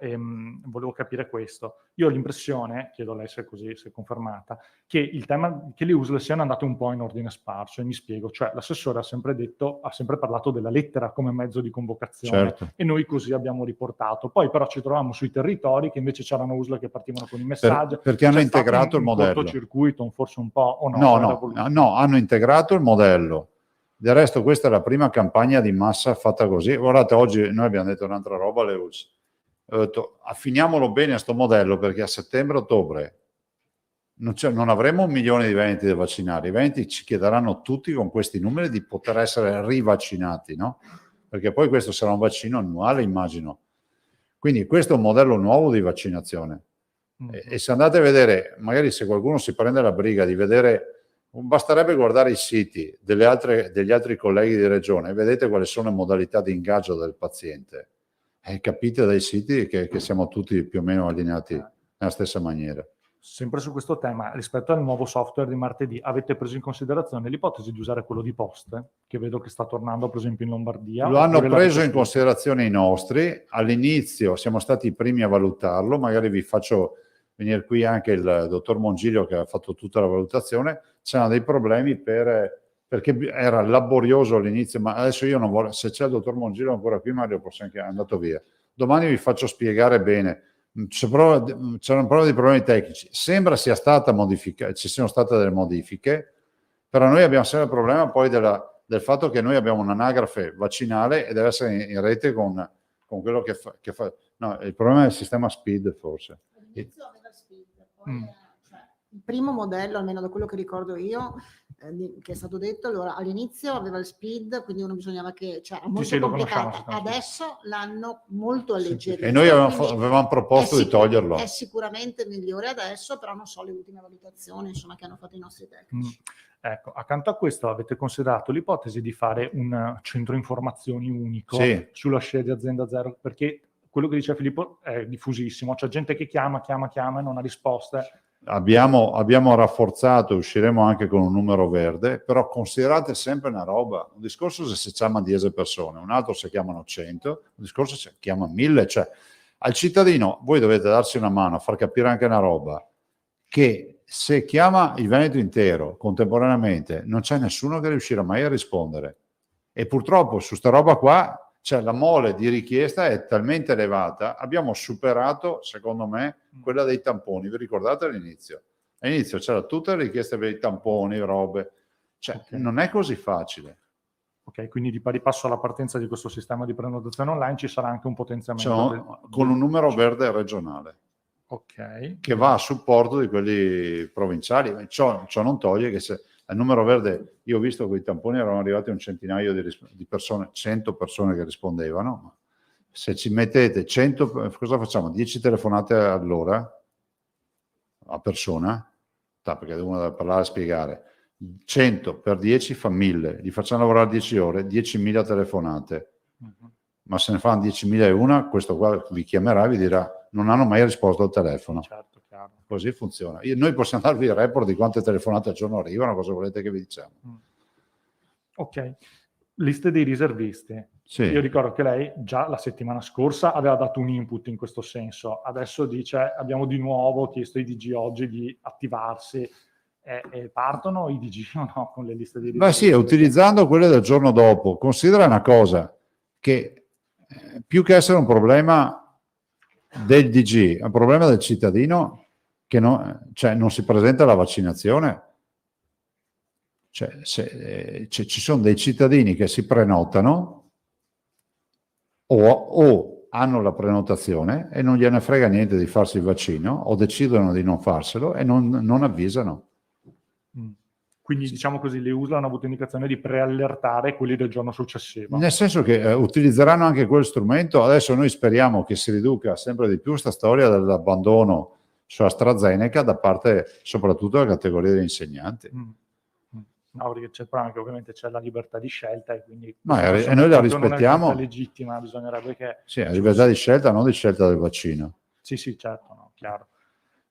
volevo capire questo. Io ho l'impressione, chiedo a lei se è così, se è confermata, che il tema, che le USL siano andate un po' in ordine sparso, e mi spiego. Cioè, l'assessore ha sempre parlato della lettera come mezzo di convocazione, Certo. e noi così abbiamo riportato. Poi però ci trovavamo sui territori che invece c'erano USL che partivano con i messaggi. Perché hanno C'è stato integrato il un modello. cortocircuito, forse un po', o no? No, hanno integrato il modello. Del resto questa è la prima campagna di massa fatta così. Guardate, oggi noi abbiamo detto un'altra roba alle ULS. Ho detto, affiniamolo bene a sto modello, perché a settembre-ottobre non avremo 1 milione di veneti da vaccinare. I veneti ci chiederanno tutti con questi numeri di poter essere rivaccinati, no? Perché poi questo sarà un vaccino annuale, immagino. Quindi questo è un modello nuovo di vaccinazione. E se andate a vedere, magari se qualcuno si prende la briga di vedere, basterebbe guardare i siti degli altri colleghi di regione e vedete quali sono le modalità di ingaggio del paziente. E capite dai siti che siamo tutti più o meno allineati nella stessa maniera. Sempre su questo tema, rispetto al nuovo software di martedì, avete preso in considerazione l'ipotesi di usare quello di Poste, che vedo che sta tornando per esempio in Lombardia? Lo hanno Oppure preso l'avete in considerazione i nostri. All'inizio siamo stati i primi a valutarlo, magari vi faccio venire qui anche il dottor Mongilio che ha fatto tutta la valutazione. C'erano dei problemi perché era laborioso all'inizio, ma adesso io non voglio, se c'è il dottor Mongilio ancora qui, Mario forse anche è andato via. Domani vi faccio spiegare bene. C'erano proprio dei problemi tecnici. Sembra sia stata modificata, ci siano state delle modifiche, però noi abbiamo sempre il problema poi del fatto che noi abbiamo un'anagrafe vaccinale e deve essere in rete con quello che fa. No, il problema è il sistema SPID, forse. All'inizio aveva SPID, poi cioè, il primo modello, almeno da quello che ricordo io, che è stato detto, allora all'inizio aveva il SPID, quindi uno bisognava che, cioè era molto complicata. Adesso l'hanno molto alleggerito. E noi avevamo proposto di toglierlo. È sicuramente migliore adesso, però non so le ultime valutazioni insomma, che hanno fatto i nostri tecnici. Ecco, accanto a questo avete considerato l'ipotesi di fare un centro informazioni unico sulla scia di Azienda Zero, perché quello che dice Filippo è diffusissimo, c'è gente che chiama e non ha risposte. Abbiamo rafforzato, usciremo anche con un numero verde, però considerate sempre una roba, un discorso se si chiama 10 persone, un altro se chiamano 100, un discorso se chiama 1000, cioè al cittadino voi dovete darsi una mano a far capire anche una roba, che se chiama il Veneto intero contemporaneamente non c'è nessuno che riuscirà mai a rispondere, e purtroppo su sta roba qua cioè la mole di richiesta è talmente elevata, abbiamo superato, secondo me, quella dei tamponi. Vi ricordate all'inizio? All'inizio c'era tutte le richieste per i tamponi, robe. Cioè, non è così facile. Ok, quindi di pari passo alla partenza di questo sistema di prenotazione online ci sarà anche un potenziamento. Con un numero verde regionale. Ok. Che va a supporto di quelli provinciali. Ciò non toglie che se al numero verde, io ho visto che i tamponi erano arrivati a un centinaio di persone, 100 persone che rispondevano, ma se ci mettete 100, cosa facciamo? 10 telefonate all'ora a persona? Perché uno deve parlare e spiegare. 100 per 10 fa 1000, li facciamo lavorare 10 ore, 10.000 telefonate. Ma se ne fanno 10.001, questo qua vi chiamerà e vi dirà non hanno mai risposto al telefono. Certo, chiaro. Così funziona. Noi possiamo darvi il report di quante telefonate al giorno arrivano, cosa volete che vi diciamo? Ok, liste dei riservisti. Sì. Io ricordo che lei già la settimana scorsa aveva dato un input in questo senso, adesso dice abbiamo di nuovo chiesto ai DG oggi di attivarsi. E partono i DG o no con le liste dei riservisti? Beh sì, utilizzando quelle del giorno dopo. Considera una cosa, che più che essere un problema del DG, è un problema del cittadino che non si presenta alla vaccinazione. Ci sono dei cittadini che si prenotano o hanno la prenotazione e non gliene frega niente di farsi il vaccino, o decidono di non farselo e non avvisano. Quindi diciamo così, le USL hanno avuto indicazione di preallertare quelli del giorno successivo. Nel senso che utilizzeranno anche quel strumento. Adesso noi speriamo che si riduca sempre di più questa storia dell'abbandono su AstraZeneca da parte soprattutto della categoria degli insegnanti. No, perché c'è il problema che ovviamente c'è la libertà di scelta e quindi... No, e questa noi la persona non è rispettiamo. tutta legittima, bisognerebbe che... Sì, la libertà di scelta, non di scelta del vaccino. Sì, certo, no, chiaro.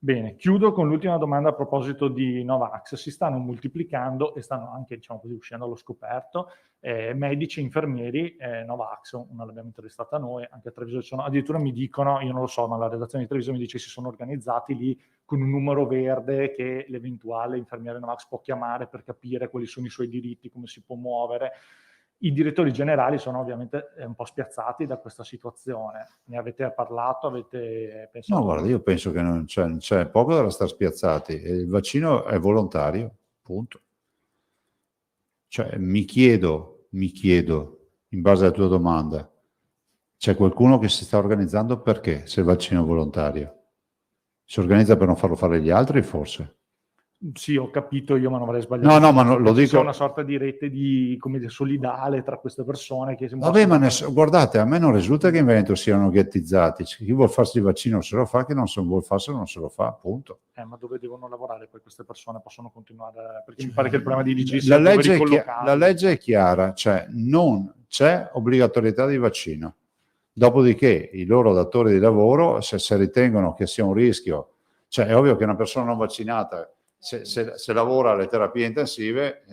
Bene, chiudo con l'ultima domanda a proposito di Novax. Si stanno moltiplicando e stanno anche, diciamo così, uscendo allo scoperto medici, infermieri, Novax, una l'abbiamo intervistata noi, anche a Treviso ci sono, addirittura mi dicono, io non lo so, ma la redazione di Treviso mi dice che si sono organizzati lì con un numero verde che l'eventuale infermiere Novax può chiamare per capire quali sono i suoi diritti, come si può muovere. I direttori generali sono ovviamente un po' spiazzati da questa situazione. Ne avete parlato? Avete pensato? No, guarda, io penso che non c'è poco da stare spiazzati. Il vaccino è volontario, punto. Cioè, mi chiedo, in base alla tua domanda, c'è qualcuno che si sta organizzando perché se il vaccino è volontario? Si organizza per non farlo fare gli altri, forse? Sì, ho capito io, ma non avrei sbagliato. No, ma lo Ci sia dico... una sorta di rete di, come dire, solidale tra queste persone che si Vabbè, ma guardate, a me non risulta che in Veneto siano ghettizzati. Chi vuol farsi il vaccino se lo fa, chi non se vuol farselo non se lo fa, punto. Ma dove devono lavorare poi queste persone? Possono continuare? Perché mi pare che il problema di DG sia La legge è chiara, cioè non c'è obbligatorietà di vaccino. Dopodiché i loro datori di lavoro, se ritengono che sia un rischio, cioè è ovvio che una persona non vaccinata, se lavora alle terapie intensive,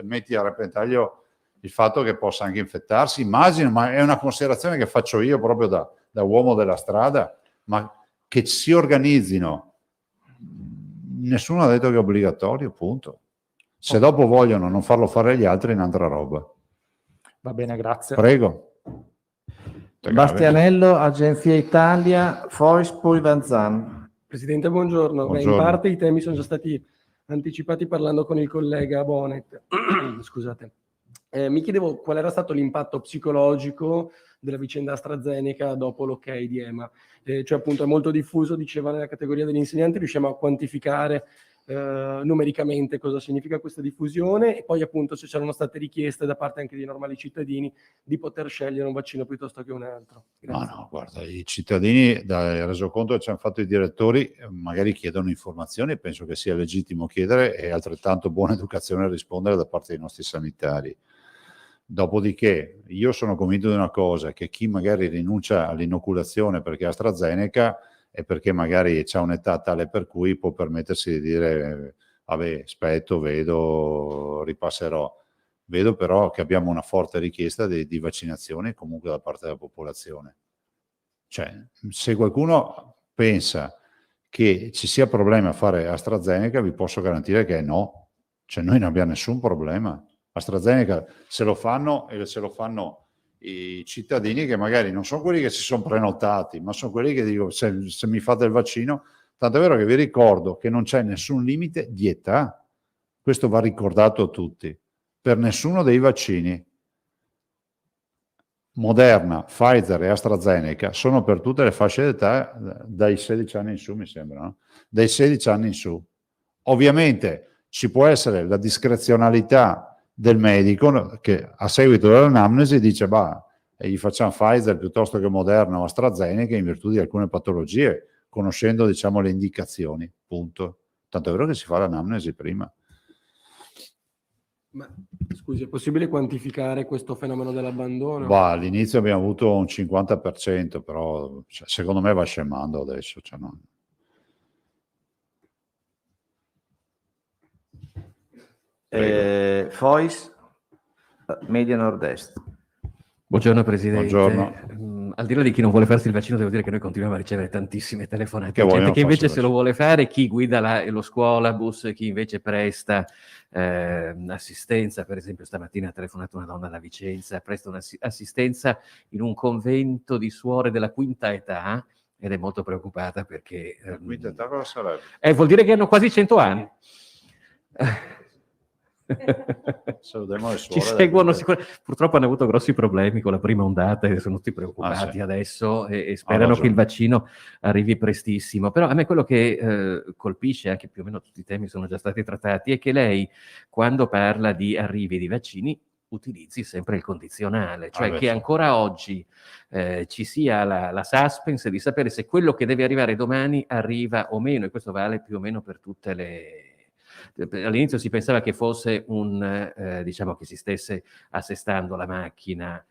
metti a repentaglio il fatto che possa anche infettarsi, immagino, ma è una considerazione che faccio io proprio da uomo della strada, ma che si organizzino, nessuno ha detto che è obbligatorio, punto. Se dopo vogliono non farlo fare agli altri è un'altra roba. Va bene, grazie. Prego. Bastianello, Agenzia Italia, Fois, poi Vanzan. Presidente, buongiorno. Buongiorno. In parte i temi sono già stati anticipati parlando con il collega Bonet. Scusate. Mi chiedevo qual era stato l'impatto psicologico della vicenda AstraZeneca dopo l'ok di EMA. Cioè appunto è molto diffuso, diceva nella categoria degli insegnanti, riusciamo a quantificare numericamente cosa significa questa diffusione e poi appunto se c'erano state richieste da parte anche dei normali cittadini di poter scegliere un vaccino piuttosto che un altro. Grazie. No, guarda, i cittadini, dal resoconto che ci hanno fatto i direttori, magari chiedono informazioni, penso che sia legittimo chiedere e altrettanto buona educazione a rispondere da parte dei nostri sanitari. Dopodiché, io sono convinto di una cosa, che chi magari rinuncia all'inoculazione perché AstraZeneca è perché magari c'ha un'età tale per cui può permettersi di dire vabbè, aspetto, vedo, ripasserò. Vedo però che abbiamo una forte richiesta di vaccinazioni comunque da parte della popolazione. Cioè, se qualcuno pensa che ci sia problema a fare AstraZeneca, vi posso garantire che no. Cioè, noi non abbiamo nessun problema. AstraZeneca se lo fanno e se lo fanno i cittadini che magari non sono quelli che si sono prenotati, ma sono quelli che dicono se mi fate il vaccino, tanto è vero che vi ricordo che non c'è nessun limite di età, questo va ricordato a tutti, per nessuno dei vaccini. Moderna, Pfizer e AstraZeneca sono per tutte le fasce d'età dai 16 anni in su, mi sembra, no? Dai 16 anni in su. Ovviamente ci può essere la discrezionalità del medico che a seguito dell'anamnesi dice gli facciamo Pfizer piuttosto che Moderna o AstraZeneca in virtù di alcune patologie, conoscendo diciamo le indicazioni, punto. Tanto è vero che si fa l'anamnesi prima. Ma scusi, è possibile quantificare questo fenomeno dell'abbandono? All'inizio abbiamo avuto un 50%, però secondo me va scemando adesso. Cioè, no. Fois, Media Nord-Est. Buongiorno Presidente. Buongiorno. Al di là di chi non vuole farsi il vaccino, devo dire che noi continuiamo a ricevere tantissime telefonate. Che Gente che invece farsi se lo vuole fare, chi guida lo scuolabus, chi invece presta assistenza. Per esempio stamattina ha telefonato una donna da Vicenza, presta un'assistenza in un convento di suore della quinta età ed è molto preoccupata perché... La quinta età cosa sarebbe? vuol dire che hanno quasi 100 anni. Ci seguono purtroppo hanno avuto grossi problemi con la prima ondata e sono tutti preoccupati adesso e sperano che il vaccino arrivi prestissimo. Però a me quello che colpisce, anche più o meno tutti i temi sono già stati trattati, è che lei quando parla di arrivi di vaccini utilizzi sempre il condizionale, cioè che ancora oggi ci sia la suspense di sapere se quello che deve arrivare domani arriva o meno, e questo vale più o meno per tutte All'inizio si pensava che fosse diciamo che si stesse assestando la macchina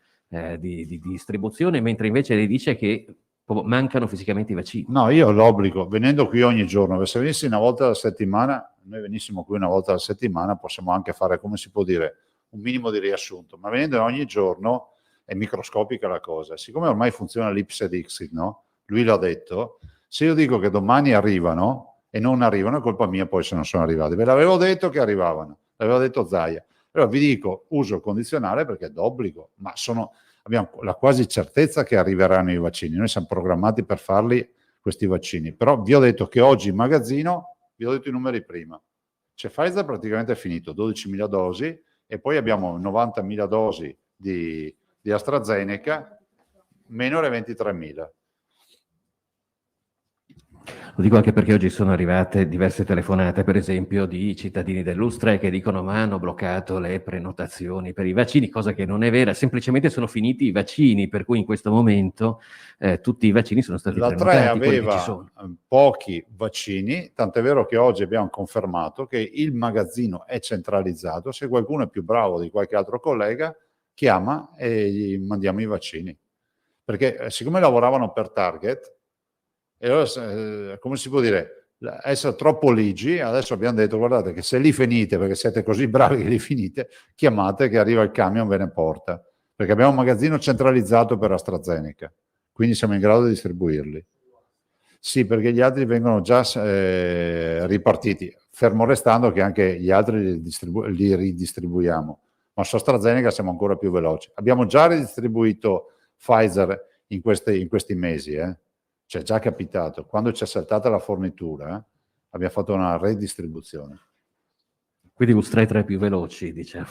di distribuzione, mentre invece lei dice che mancano fisicamente i vaccini. No, io ho l'obbligo, venendo qui ogni giorno, se venissi una volta alla settimana, noi venissimo qui una volta alla settimana, possiamo anche fare, come si può dire, un minimo di riassunto, ma venendo ogni giorno è microscopica la cosa. Siccome ormai funziona l'Ipse Dixit, no? Lui l'ha detto, se io dico che domani arrivano e non arrivano, è colpa mia poi se non sono arrivati. Ve l'avevo detto che arrivavano, l'aveva detto Zaia. Allora vi dico, uso il condizionale perché è d'obbligo, ma abbiamo la quasi certezza che arriveranno i vaccini. Noi siamo programmati per farli questi vaccini, però vi ho detto che oggi in magazzino, vi ho detto i numeri prima, c'è Pfizer praticamente è finito, 12.000 dosi, e poi abbiamo 90.000 dosi di AstraZeneca, meno le 23.000. Lo dico anche perché oggi sono arrivate diverse telefonate, per esempio, di cittadini dell'Ustre che dicono ma hanno bloccato le prenotazioni per i vaccini, cosa che non è vera, semplicemente sono finiti i vaccini, per cui in questo momento tutti i vaccini sono stati La prenotati. 3 aveva pochi vaccini, tant'è vero che oggi abbiamo confermato che il magazzino è centralizzato, se qualcuno è più bravo di qualche altro collega chiama e gli mandiamo i vaccini. Perché siccome lavoravano per target, e allora, come si può dire, essere troppo ligi, adesso abbiamo detto guardate che se li finite, perché siete così bravi che li finite, chiamate che arriva il camion, ve ne porta, perché abbiamo un magazzino centralizzato per AstraZeneca, quindi siamo in grado di distribuirli. Sì, perché gli altri vengono già ripartiti, fermo restando che anche gli altri li ridistribuiamo, ma su AstraZeneca siamo ancora più veloci. Abbiamo già ridistribuito Pfizer in questi mesi, Cioè, già capitato, quando ci è saltata la fornitura, abbiamo fatto una redistribuzione. Quindi Ustre tra i più veloci, diciamo.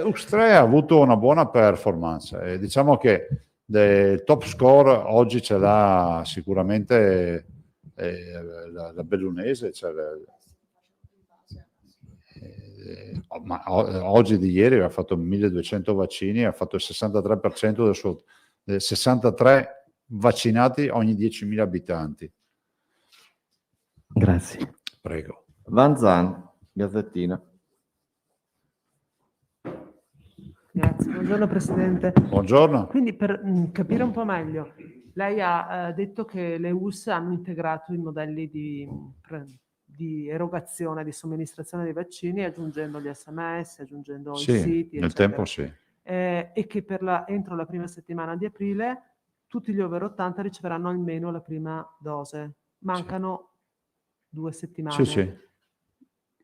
Ustre ha avuto una buona performance. Diciamo che il top score oggi ce l'ha sicuramente la Bellunese, ma oggi di ieri ha fatto 1200 vaccini, ha fatto il 63% del suo 63 vaccinati ogni 10.000 abitanti. Grazie. Prego. Vanzan, Gazzettina. Grazie, buongiorno Presidente. Buongiorno. Quindi per capire un po' meglio, lei ha detto che le US hanno integrato i modelli di erogazione, di somministrazione dei vaccini, aggiungendo gli SMS, aggiungendo i siti, nel eccetera. tempo sì. E che entro la prima settimana di aprile tutti gli over 80 riceveranno almeno la prima dose. Mancano 2 settimane. Sì.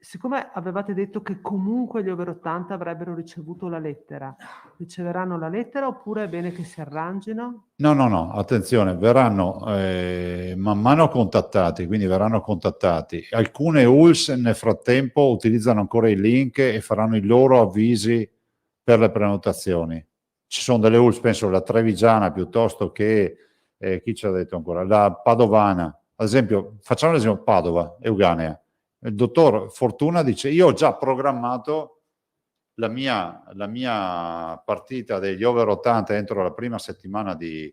Siccome avevate detto che comunque gli over 80 avrebbero ricevuto la lettera, riceveranno la lettera oppure è bene che si arrangino? No, attenzione, verranno man mano contattati, quindi verranno contattati. Alcune ULS nel frattempo utilizzano ancora i link e faranno i loro avvisi per le prenotazioni. Ci sono delle ULS, penso la Trevigiana piuttosto che, chi ci ha detto ancora, la Padovana. Ad esempio, facciamo l'esempio Padova, Euganea. Il dottor Fortuna dice, io ho già programmato la mia partita degli over 80 entro la prima settimana di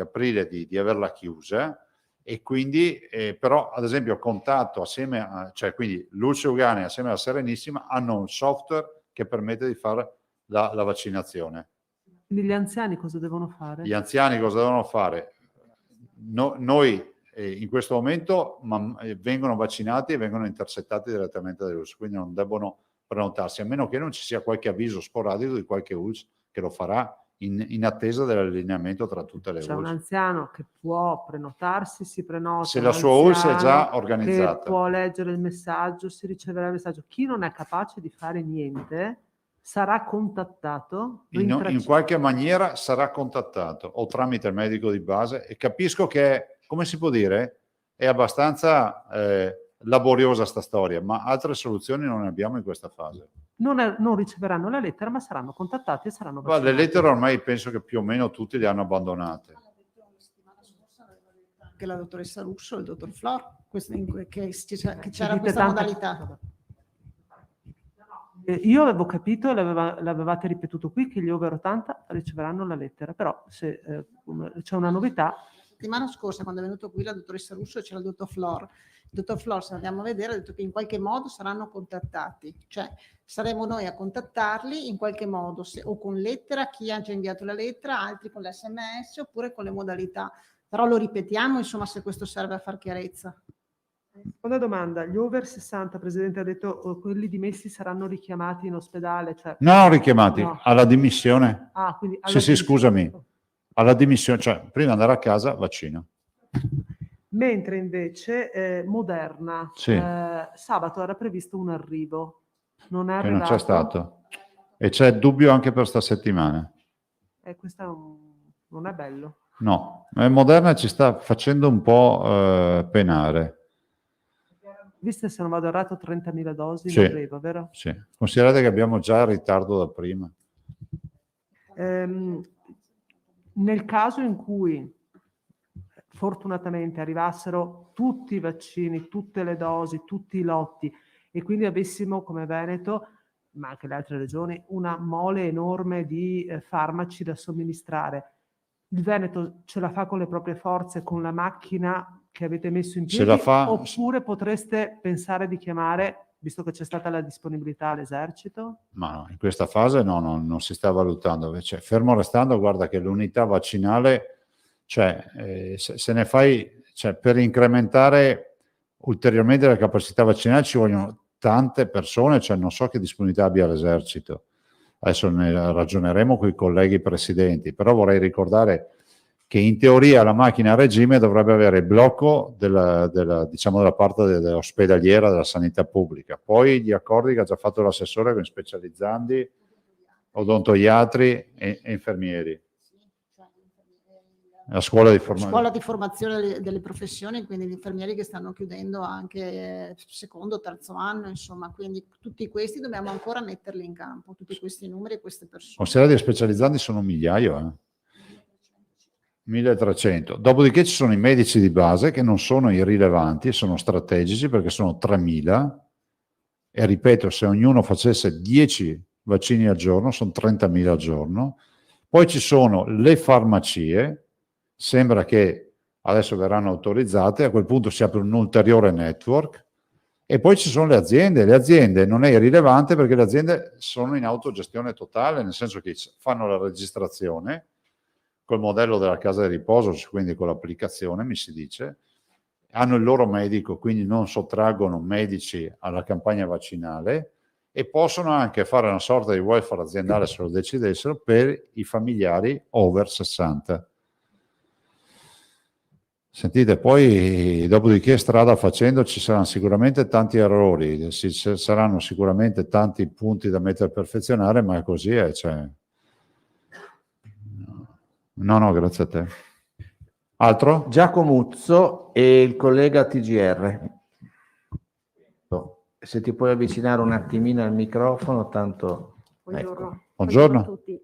aprile di averla chiusa, e quindi però ad esempio contatto assieme a, cioè quindi l'ULS Euganea assieme alla Serenissima hanno un software che permette di fare la vaccinazione. Quindi gli anziani cosa devono fare? Gli anziani cosa devono fare? Noi in questo momento vengono vaccinati e vengono intercettati direttamente dalle ULS, quindi non debbono prenotarsi, a meno che non ci sia qualche avviso sporadico di qualche ULS che lo farà in attesa dell'allineamento tra tutte le ULS. C'è un anziano che può prenotarsi, si prenota. Se la sua ULS è già organizzata. Che può leggere il messaggio, si riceverà il messaggio. Chi non è capace di fare niente sarà contattato? In qualche maniera sarà contattato, o tramite il medico di base, e capisco che, come si può dire, è abbastanza laboriosa sta storia, ma altre soluzioni non ne abbiamo in questa fase. Non riceveranno la lettera, ma saranno contattati e saranno vaccinati. Le lettere ormai penso che più o meno tutti le hanno abbandonate. Anche la dottoressa Russo e il dottor Flor, che c'era questa modalità. Io avevo capito, e l'avevate ripetuto qui, che gli over 80 riceveranno la lettera, però se c'è una novità... settimana scorsa, quando è venuto qui la dottoressa Russo, c'era il dottor Flor. Il dottor Flor, se andiamo a vedere, ha detto che in qualche modo saranno contattati, cioè saremo noi a contattarli in qualche modo, o con lettera, chi ha già inviato la lettera, altri con l'SMS, oppure con le modalità. Però lo ripetiamo, insomma, se questo serve a far chiarezza. Seconda domanda, gli over 60, Presidente, ha detto quelli dimessi saranno richiamati in ospedale? Cioè, No, richiamati no. alla dimissione. Ah, quindi Sì, scusami, alla dimissione, cioè prima di andare a casa, vaccino. Mentre invece Moderna, Sì. sabato era previsto un arrivo, non è Che arrivato. non c'è stato. E c'è dubbio anche per sta settimana. Questo non è bello. No, Moderna ci sta facendo un po' penare. Visto se non vado errato 30.000 dosi Sì, in arrivo, vero? sì. Considerate che abbiamo già il ritardo da prima. Nel caso in cui fortunatamente arrivassero tutti i vaccini, tutte le dosi, tutti i lotti e quindi avessimo come Veneto, ma anche le altre regioni, una mole enorme di farmaci da somministrare, il Veneto ce la fa con le proprie forze, con la macchina che avete messo in Ce piedi, la fa. oppure potreste pensare di chiamare, visto che c'è stata la disponibilità, all'esercito? Ma no, in questa fase no, non si sta valutando. Cioè, fermo restando, guarda che l'unità vaccinale, cioè, se ne fai, cioè, per incrementare ulteriormente la capacità vaccinale ci vogliono tante persone, cioè non so che disponibilità abbia l'esercito. Adesso ne ragioneremo con i colleghi presidenti, però vorrei ricordare che in teoria la macchina a regime dovrebbe avere il blocco diciamo, della parte dell'ospedaliera della sanità pubblica, poi gli accordi che ha già fatto l'assessore con specializzandi, odontoiatri e infermieri. La scuola di formazione delle professioni, quindi gli infermieri che stanno chiudendo anche secondo, terzo anno, insomma, quindi tutti questi dobbiamo ancora metterli in campo, tutti questi numeri e queste persone. Considerati specializzanti sono un migliaio, 1300. Dopodiché ci sono i medici di base che non sono irrilevanti, sono strategici perché sono 3000 e ripeto, se ognuno facesse 10 vaccini al giorno sono 30.000 al giorno. Poi ci sono le farmacie, sembra che adesso verranno autorizzate, a quel punto si apre un ulteriore network e poi ci sono le aziende non è irrilevante perché le aziende sono in autogestione totale, nel senso che fanno la registrazione col modello della casa di riposo, quindi con l'applicazione mi si dice, hanno il loro medico, quindi non sottraggono medici alla campagna vaccinale e possono anche fare una sorta di welfare aziendale se lo decidessero per i familiari over 60. Sentite, poi dopodiché strada facendo ci saranno sicuramente tanti errori, ci saranno sicuramente tanti punti da mettere a perfezionare, ma è così, cioè... No, grazie a te. Altro? Giacomuzzo e il collega TGR. Se ti puoi avvicinare un attimino al microfono, tanto... Buongiorno. Ecco. Buongiorno a tutti.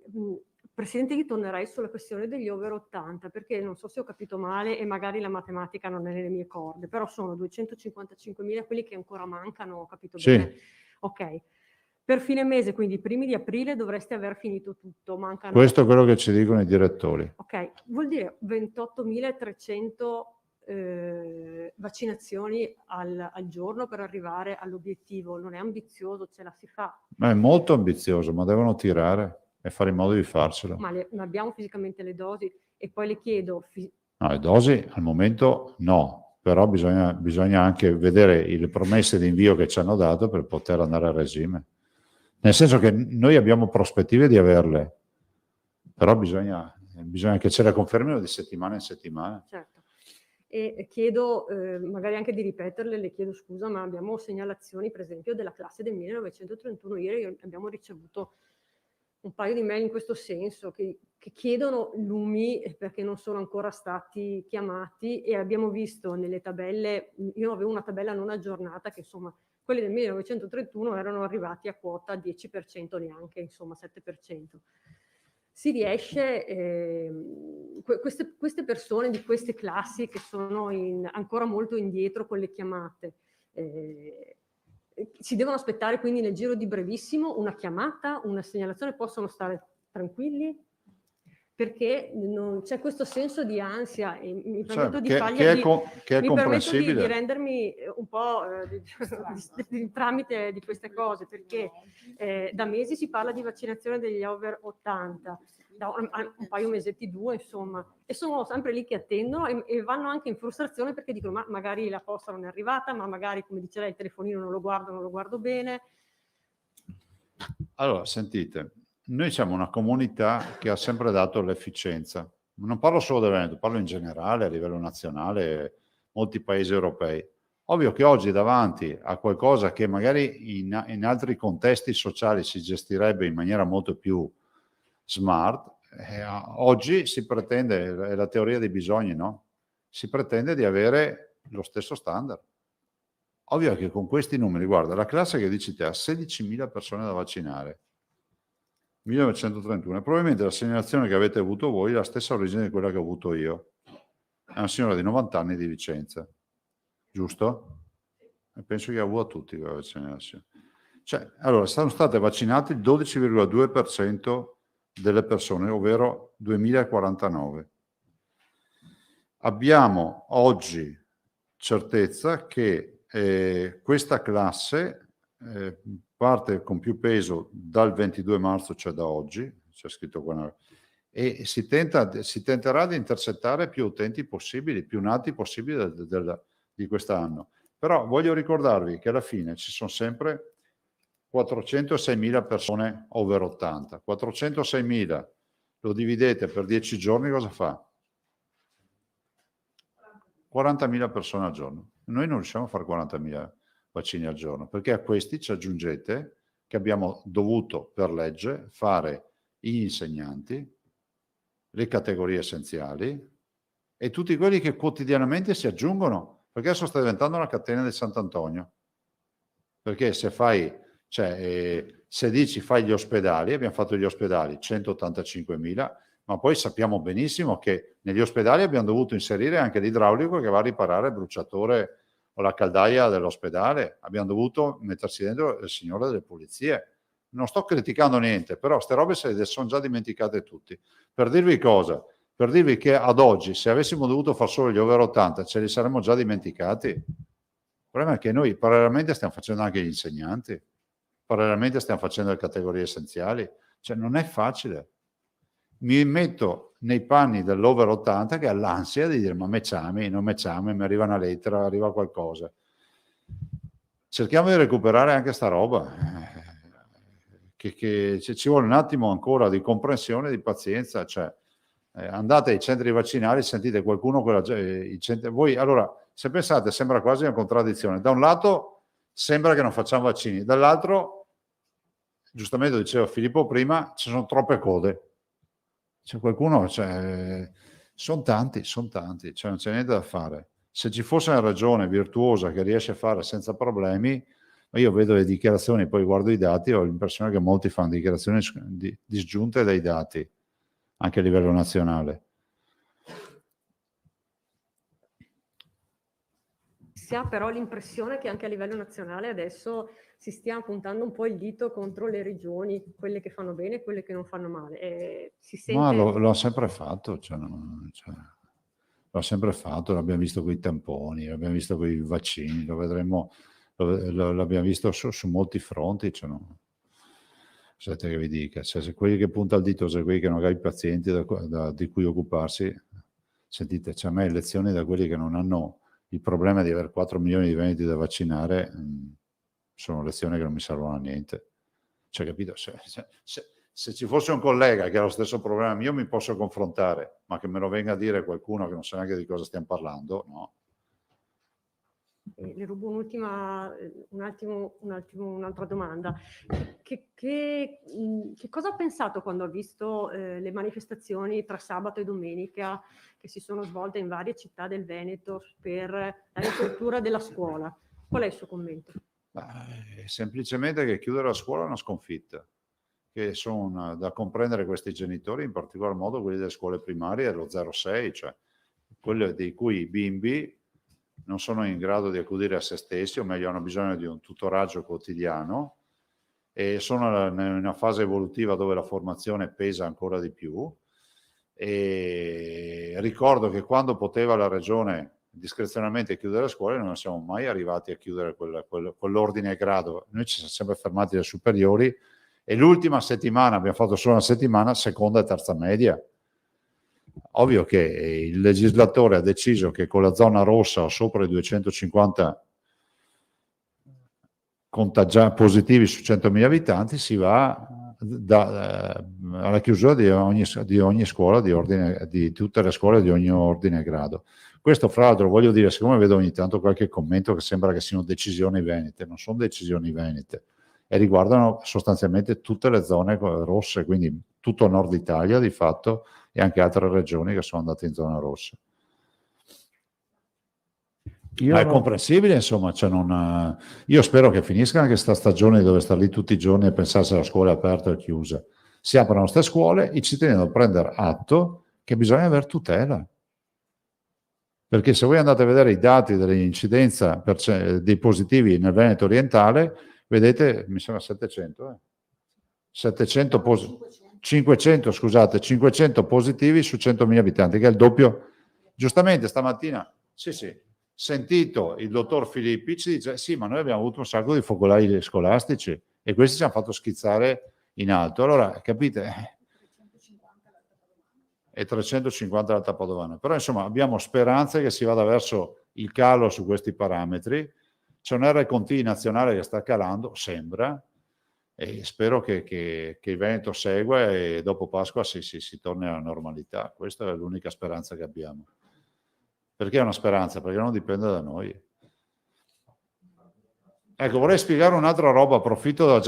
Presidente, io tornerei sulla questione degli over 80, perché non so se ho capito male e magari la matematica non è nelle mie corde, però sono 255.000 quelli che ancora mancano, ho capito bene? Ok. Per fine mese, quindi i primi di aprile, dovreste aver finito tutto. Mancano... Questo è quello che ci dicono i direttori. Ok, vuol dire 28.300 vaccinazioni al giorno per arrivare all'obiettivo. Non è ambizioso, ce la si fa. Ma è molto ambizioso, ma devono tirare e fare in modo di farselo. Ma non abbiamo fisicamente le dosi e poi le chiedo... No, le dosi al momento no, però bisogna anche vedere le promesse di invio che ci hanno dato per poter andare a regime. Nel senso che noi abbiamo prospettive di averle, però bisogna che ce le confermino di settimana in settimana. Certo. E chiedo, magari anche di ripeterle, le chiedo scusa, ma abbiamo segnalazioni, per esempio, della classe del 1931. Ieri abbiamo ricevuto un paio di mail in questo senso, che chiedono lumi perché non sono ancora stati chiamati, e abbiamo visto nelle tabelle, io avevo una tabella non aggiornata, che insomma quelli del 1931 erano arrivati a quota 10%, neanche, insomma 7%. Si riesce, queste persone di queste classi che sono ancora molto indietro con le chiamate, si devono aspettare quindi nel giro di brevissimo una chiamata, una segnalazione, possono stare tranquilli? perché non c'è questo senso di ansia e mi Cioè, permetto di che fargli è mi permetto di comprensibile. rendermi un po' di tramite di queste cose, perché da mesi si parla di vaccinazione degli over 80, da un paio mesetti, 2 insomma, e sono sempre lì che attendono e vanno anche in frustrazione perché dicono ma magari la posta non è arrivata, ma magari, come dice lei, il telefonino non lo guardo bene. Allora, sentite, noi siamo una comunità che ha sempre dato l'efficienza. Non parlo solo del Veneto, parlo in generale a livello nazionale, molti paesi europei. Ovvio che oggi davanti a qualcosa che magari in altri contesti sociali si gestirebbe in maniera molto più smart, oggi si pretende, è la teoria dei bisogni, no? Si pretende di avere lo stesso standard. Ovvio che con questi numeri, guarda, la classe che dici te ha 16.000 persone da vaccinare, 1931, e probabilmente la segnalazione che avete avuto voi è la stessa origine di quella che ho avuto io. È una signora di 90 anni di Vicenza, giusto? E penso che ha avuto a tutti quella vaccinazione. Cioè, allora, sono state vaccinate il 12,2% delle persone, ovvero 2049. Abbiamo oggi certezza che questa classe parte con più peso dal 22 marzo, cioè da oggi, c'è scritto qua, e si tenterà di intercettare più utenti possibili, più nati possibili di quest'anno. Però voglio ricordarvi che alla fine ci sono sempre 406.000 persone over 80. 406.000 lo dividete per 10 giorni, cosa fa? 40.000 persone al giorno. Noi non riusciamo a fare 40.000 vaccini al giorno, perché a questi ci aggiungete che abbiamo dovuto per legge fare gli insegnanti, le categorie essenziali e tutti quelli che quotidianamente si aggiungono, perché adesso sta diventando una catena di Sant'Antonio. Perché se fai, se dici fai gli ospedali, abbiamo fatto gli ospedali 185.000, ma poi sappiamo benissimo che negli ospedali abbiamo dovuto inserire anche l'idraulico che va a riparare il bruciatore o la caldaia dell'ospedale, abbiamo dovuto metterci dentro il signore delle pulizie. Non sto criticando niente, però queste robe se le sono già dimenticate tutti. Per dirvi cosa? Per dirvi che ad oggi, se avessimo dovuto fare solo gli over 80, ce li saremmo già dimenticati. Il problema è che noi parallelamente stiamo facendo anche gli insegnanti, parallelamente stiamo facendo le categorie essenziali, cioè non è facile. Mi metto nei panni dell'over 80 che ha l'ansia di dire ma me ciami, non me ciami, mi arriva una lettera, arriva qualcosa. Cerchiamo di recuperare anche sta roba, che ci vuole un attimo ancora di comprensione, di pazienza, cioè andate ai centri vaccinali, sentite qualcuno, voi allora se pensate sembra quasi una contraddizione, da un lato sembra che non facciamo vaccini, dall'altro, giustamente diceva Filippo prima, ci sono troppe code. C'è qualcuno, sono tanti, cioè non c'è niente da fare. Se ci fosse una ragione virtuosa che riesce a fare senza problemi, io vedo le dichiarazioni, poi guardo i dati, ho l'impressione che molti fanno dichiarazioni disgiunte dai dati, anche a livello nazionale. Si ha però l'impressione che anche a livello nazionale adesso si stia puntando un po' il dito contro le regioni, quelle che fanno bene e quelle che non fanno male. Si sente... Ma l'ho sempre fatto, l'ho sempre fatto, l'abbiamo visto con i tamponi, l'abbiamo visto con i vaccini, lo vedremo, l'abbiamo visto su molti fronti. Aspetta che vi dica, se quelli che punta il dito sono quelli che non hanno i pazienti di cui occuparsi, sentite, a me lezioni da quelli che non hanno il problema di avere 4 milioni di veneti da vaccinare, sono lezioni che non mi servono a niente. Cioè, capito? Se ci fosse un collega che ha lo stesso problema mio, mi posso confrontare, ma che me lo venga a dire qualcuno che non sa neanche di cosa stiamo parlando, no. Le rubo un'altra domanda. Che cosa ha pensato quando ha visto le manifestazioni tra sabato e domenica che si sono svolte in varie città del Veneto per la riapertura della scuola? Qual è il suo commento? Semplicemente che chiudere la scuola è una sconfitta, che sono da comprendere questi genitori, in particolar modo quelli delle scuole primarie dello 0-6, cioè quelli dei cui i bimbi non sono in grado di accudire a se stessi, o meglio hanno bisogno di un tutoraggio quotidiano e sono in una fase evolutiva dove la formazione pesa ancora di più E ricordo che quando poteva la regione discrezionalmente chiudere le scuole, non siamo mai arrivati a chiudere quell'ordine e grado. Noi ci siamo sempre fermati alle superiori e l'ultima settimana, abbiamo fatto solo una settimana, seconda e terza media. Ovvio che il legislatore ha deciso che con la zona rossa o sopra i 250 positivi su 100.000 abitanti si va alla chiusura di ogni scuola di tutte le scuole di ogni ordine e grado. Questo, fra l'altro, voglio dire, siccome vedo ogni tanto qualche commento che sembra che siano decisioni venete, non sono decisioni venete e riguardano sostanzialmente tutte le zone rosse, quindi tutto il nord Italia di fatto e anche altre regioni che sono andate in zona rossa. Ma è comprensibile, insomma, io spero che finisca anche questa stagione dove sta lì tutti i giorni e pensare se la scuola è aperta o chiusa. Si aprono queste scuole, i cittadini devono prendere atto che bisogna avere tutela. Perché se voi andate a vedere i dati dell'incidenza dei positivi nel Veneto orientale, vedete, mi sembra 500 positivi su 100.000 abitanti, che è il doppio. Giustamente stamattina, sentito il dottor Filippi ci dice sì, ma noi abbiamo avuto un sacco di focolai scolastici e questi ci hanno fatto schizzare in alto. Allora, capite? E 350 all'Alta Padovana. Però insomma abbiamo speranze che si vada verso il calo su questi parametri. C'è un RCT nazionale che sta calando, sembra, e spero che il Veneto segua e dopo Pasqua si torni alla normalità. Questa è l'unica speranza che abbiamo. Perché è una speranza? Perché non dipende da noi. Ecco, vorrei spiegare un'altra roba, approfitto da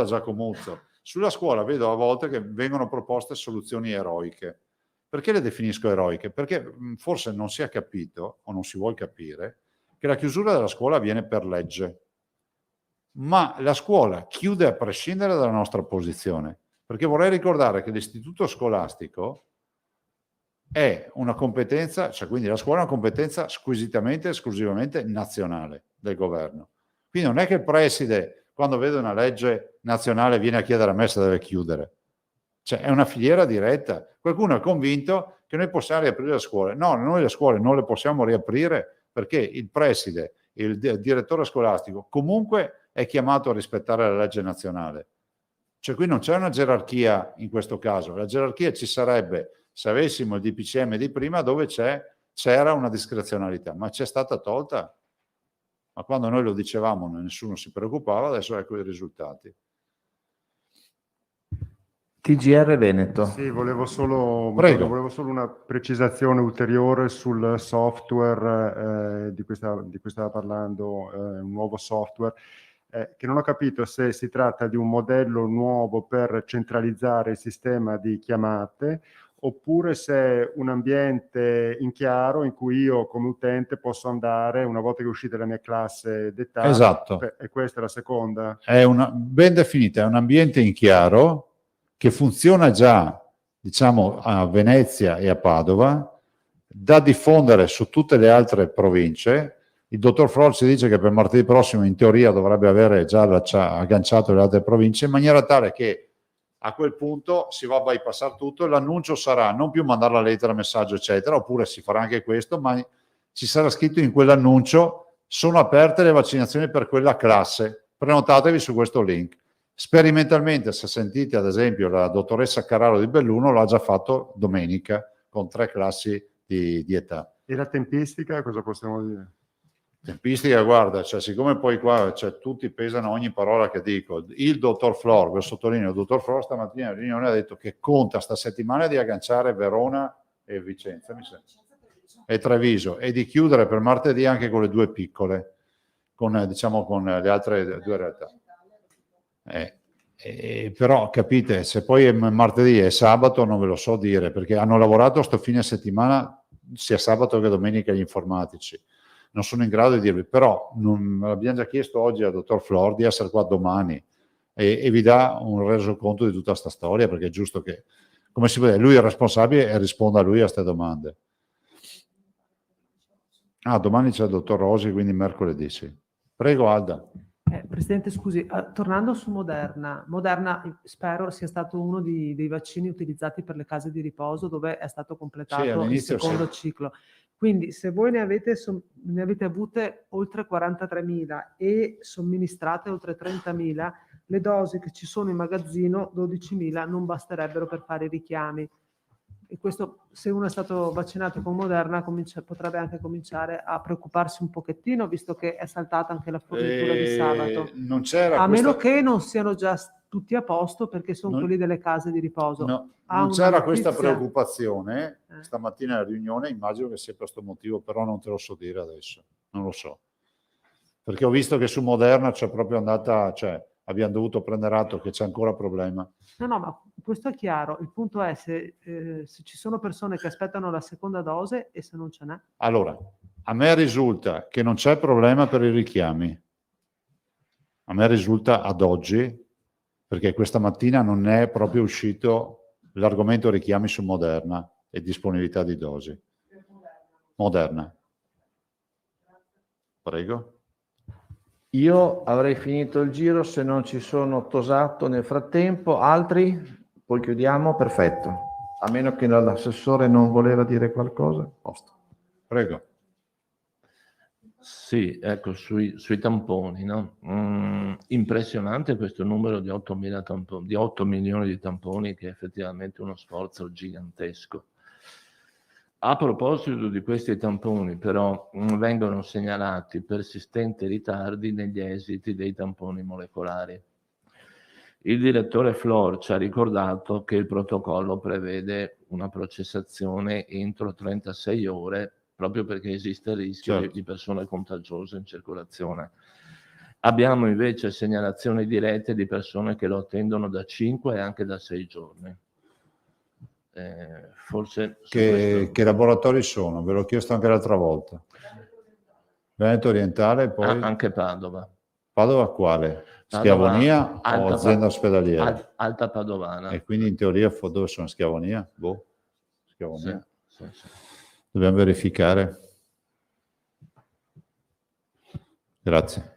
Giacomuzzo. Sulla scuola vedo a volte che vengono proposte soluzioni eroiche. Perché le definisco eroiche? Perché forse non si è capito, o non si vuol capire, che la chiusura della scuola avviene per legge. Ma la scuola chiude a prescindere dalla nostra posizione. Perché vorrei ricordare che l'istituto scolastico è una competenza, cioè quindi la scuola è una competenza squisitamente, esclusivamente nazionale del governo. Quindi non è che il preside, quando vede una legge nazionale, viene a chiedere a me se deve chiudere. Cioè è una filiera diretta. Qualcuno è convinto che noi possiamo riaprire le scuole. No, noi le scuole non le possiamo riaprire perché il preside, il direttore scolastico, comunque è chiamato a rispettare la legge nazionale. Cioè qui non c'è una gerarchia in questo caso. La gerarchia ci sarebbe se avessimo il DPCM di prima dove c'era una discrezionalità, ma c'è stata tolta. Ma quando noi lo dicevamo nessuno si preoccupava, adesso ecco i risultati. TGR Veneto. Sì, volevo solo una precisazione ulteriore sul software di cui stava parlando, un nuovo software, che non ho capito se si tratta di un modello nuovo per centralizzare il sistema di chiamate oppure se è un ambiente in chiaro in cui io come utente posso andare una volta che è uscita la mia classe dettata. Esatto. E questa è la seconda? È ben definita, è un ambiente in chiaro che funziona già, diciamo, a Venezia e a Padova, da diffondere su tutte le altre province. Il dottor Flor ci dice che per martedì prossimo in teoria dovrebbe avere già agganciato le altre province in maniera tale che a quel punto si va a bypassare tutto e l'annuncio sarà non più mandare la lettera, messaggio eccetera, oppure si farà anche questo, ma ci sarà scritto in quell'annuncio: sono aperte le vaccinazioni per quella classe, prenotatevi su questo link. Sperimentalmente, se sentite ad esempio la dottoressa Carraro di Belluno, l'ha già fatto domenica con 3 classi di età. E la tempistica cosa possiamo dire? Tempistica, guarda, cioè, siccome poi qua tutti pesano ogni parola che dico, il dottor Flor, ve lo sottolineo, il dottor Flor stamattina in riunione ha detto che conta sta settimana di agganciare Verona e Vicenza, mi sembra, e Treviso, e di chiudere per martedì anche con le 2 piccole, con le altre 2 realtà. Però capite, se poi è martedì e sabato non ve lo so dire, perché hanno lavorato sto fine settimana sia sabato che domenica gli informatici. Non sono in grado di dirvi, però l'abbiamo già chiesto oggi al dottor Flor di essere qua domani e vi dà un resoconto di tutta questa storia, perché è giusto che, come si vede, lui è responsabile e risponda a lui a queste domande. Domani c'è il dottor Rosi, quindi mercoledì, sì. Prego Alda. Presidente, scusi, tornando su Moderna, spero sia stato uno dei vaccini utilizzati per le case di riposo dove è stato completato il all'inizio secondo sì. ciclo. Quindi se voi ne avete avute oltre 43.000 e somministrate oltre 30.000, le dosi che ci sono in magazzino, 12.000, non basterebbero per fare i richiami. E questo, se uno è stato vaccinato con Moderna, potrebbe anche cominciare a preoccuparsi un pochettino, visto che è saltata anche la fornitura di sabato. Non c'era A questa... meno che non siano già tutti a posto, perché sono quelli delle case di riposo. No, Ha non una c'era notizia? questa preoccupazione stamattina alla riunione, immagino che sia per questo motivo, però non te lo so dire adesso, non lo so. Perché ho visto che su Moderna c'è proprio andata, cioè abbiamo dovuto prendere atto che c'è ancora problema. No, ma questo è chiaro. Il punto è se ci sono persone che aspettano la seconda dose e se non ce n'è. Allora, a me risulta che non c'è problema per i richiami. A me risulta ad oggi, perché questa mattina non è proprio uscito l'argomento richiami su Moderna e disponibilità di dosi. Moderna. Prego. Io avrei finito il giro se non ci sono Tosato nel frattempo. Altri? Poi chiudiamo. Perfetto. A meno che l'assessore non voleva dire qualcosa. Posto. Prego. Sì, ecco, sui tamponi, no? Impressionante questo numero di 8.000 tamponi, di 8 milioni di tamponi, che è effettivamente uno sforzo gigantesco. A proposito di questi tamponi, però, vengono segnalati persistenti ritardi negli esiti dei tamponi molecolari. Il direttore Flor ci ha ricordato che il protocollo prevede una processazione entro 36 ore, proprio perché esiste il rischio di persone contagiose in circolazione. Abbiamo invece segnalazioni dirette di persone che lo attendono da 5 e anche da 6 giorni. Forse che laboratori sono? Ve l'ho chiesto anche l'altra volta. Veneto Orientale e poi? Anche Padova. Padova quale? Schiavonia o azienda ospedaliera? Alta Padovana. E quindi in teoria dove sono? Schiavonia? Boh. Schiavonia. Sì. Dobbiamo verificare. Grazie.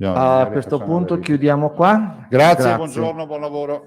A questo punto chiudiamo qua. Grazie, buongiorno, buon lavoro.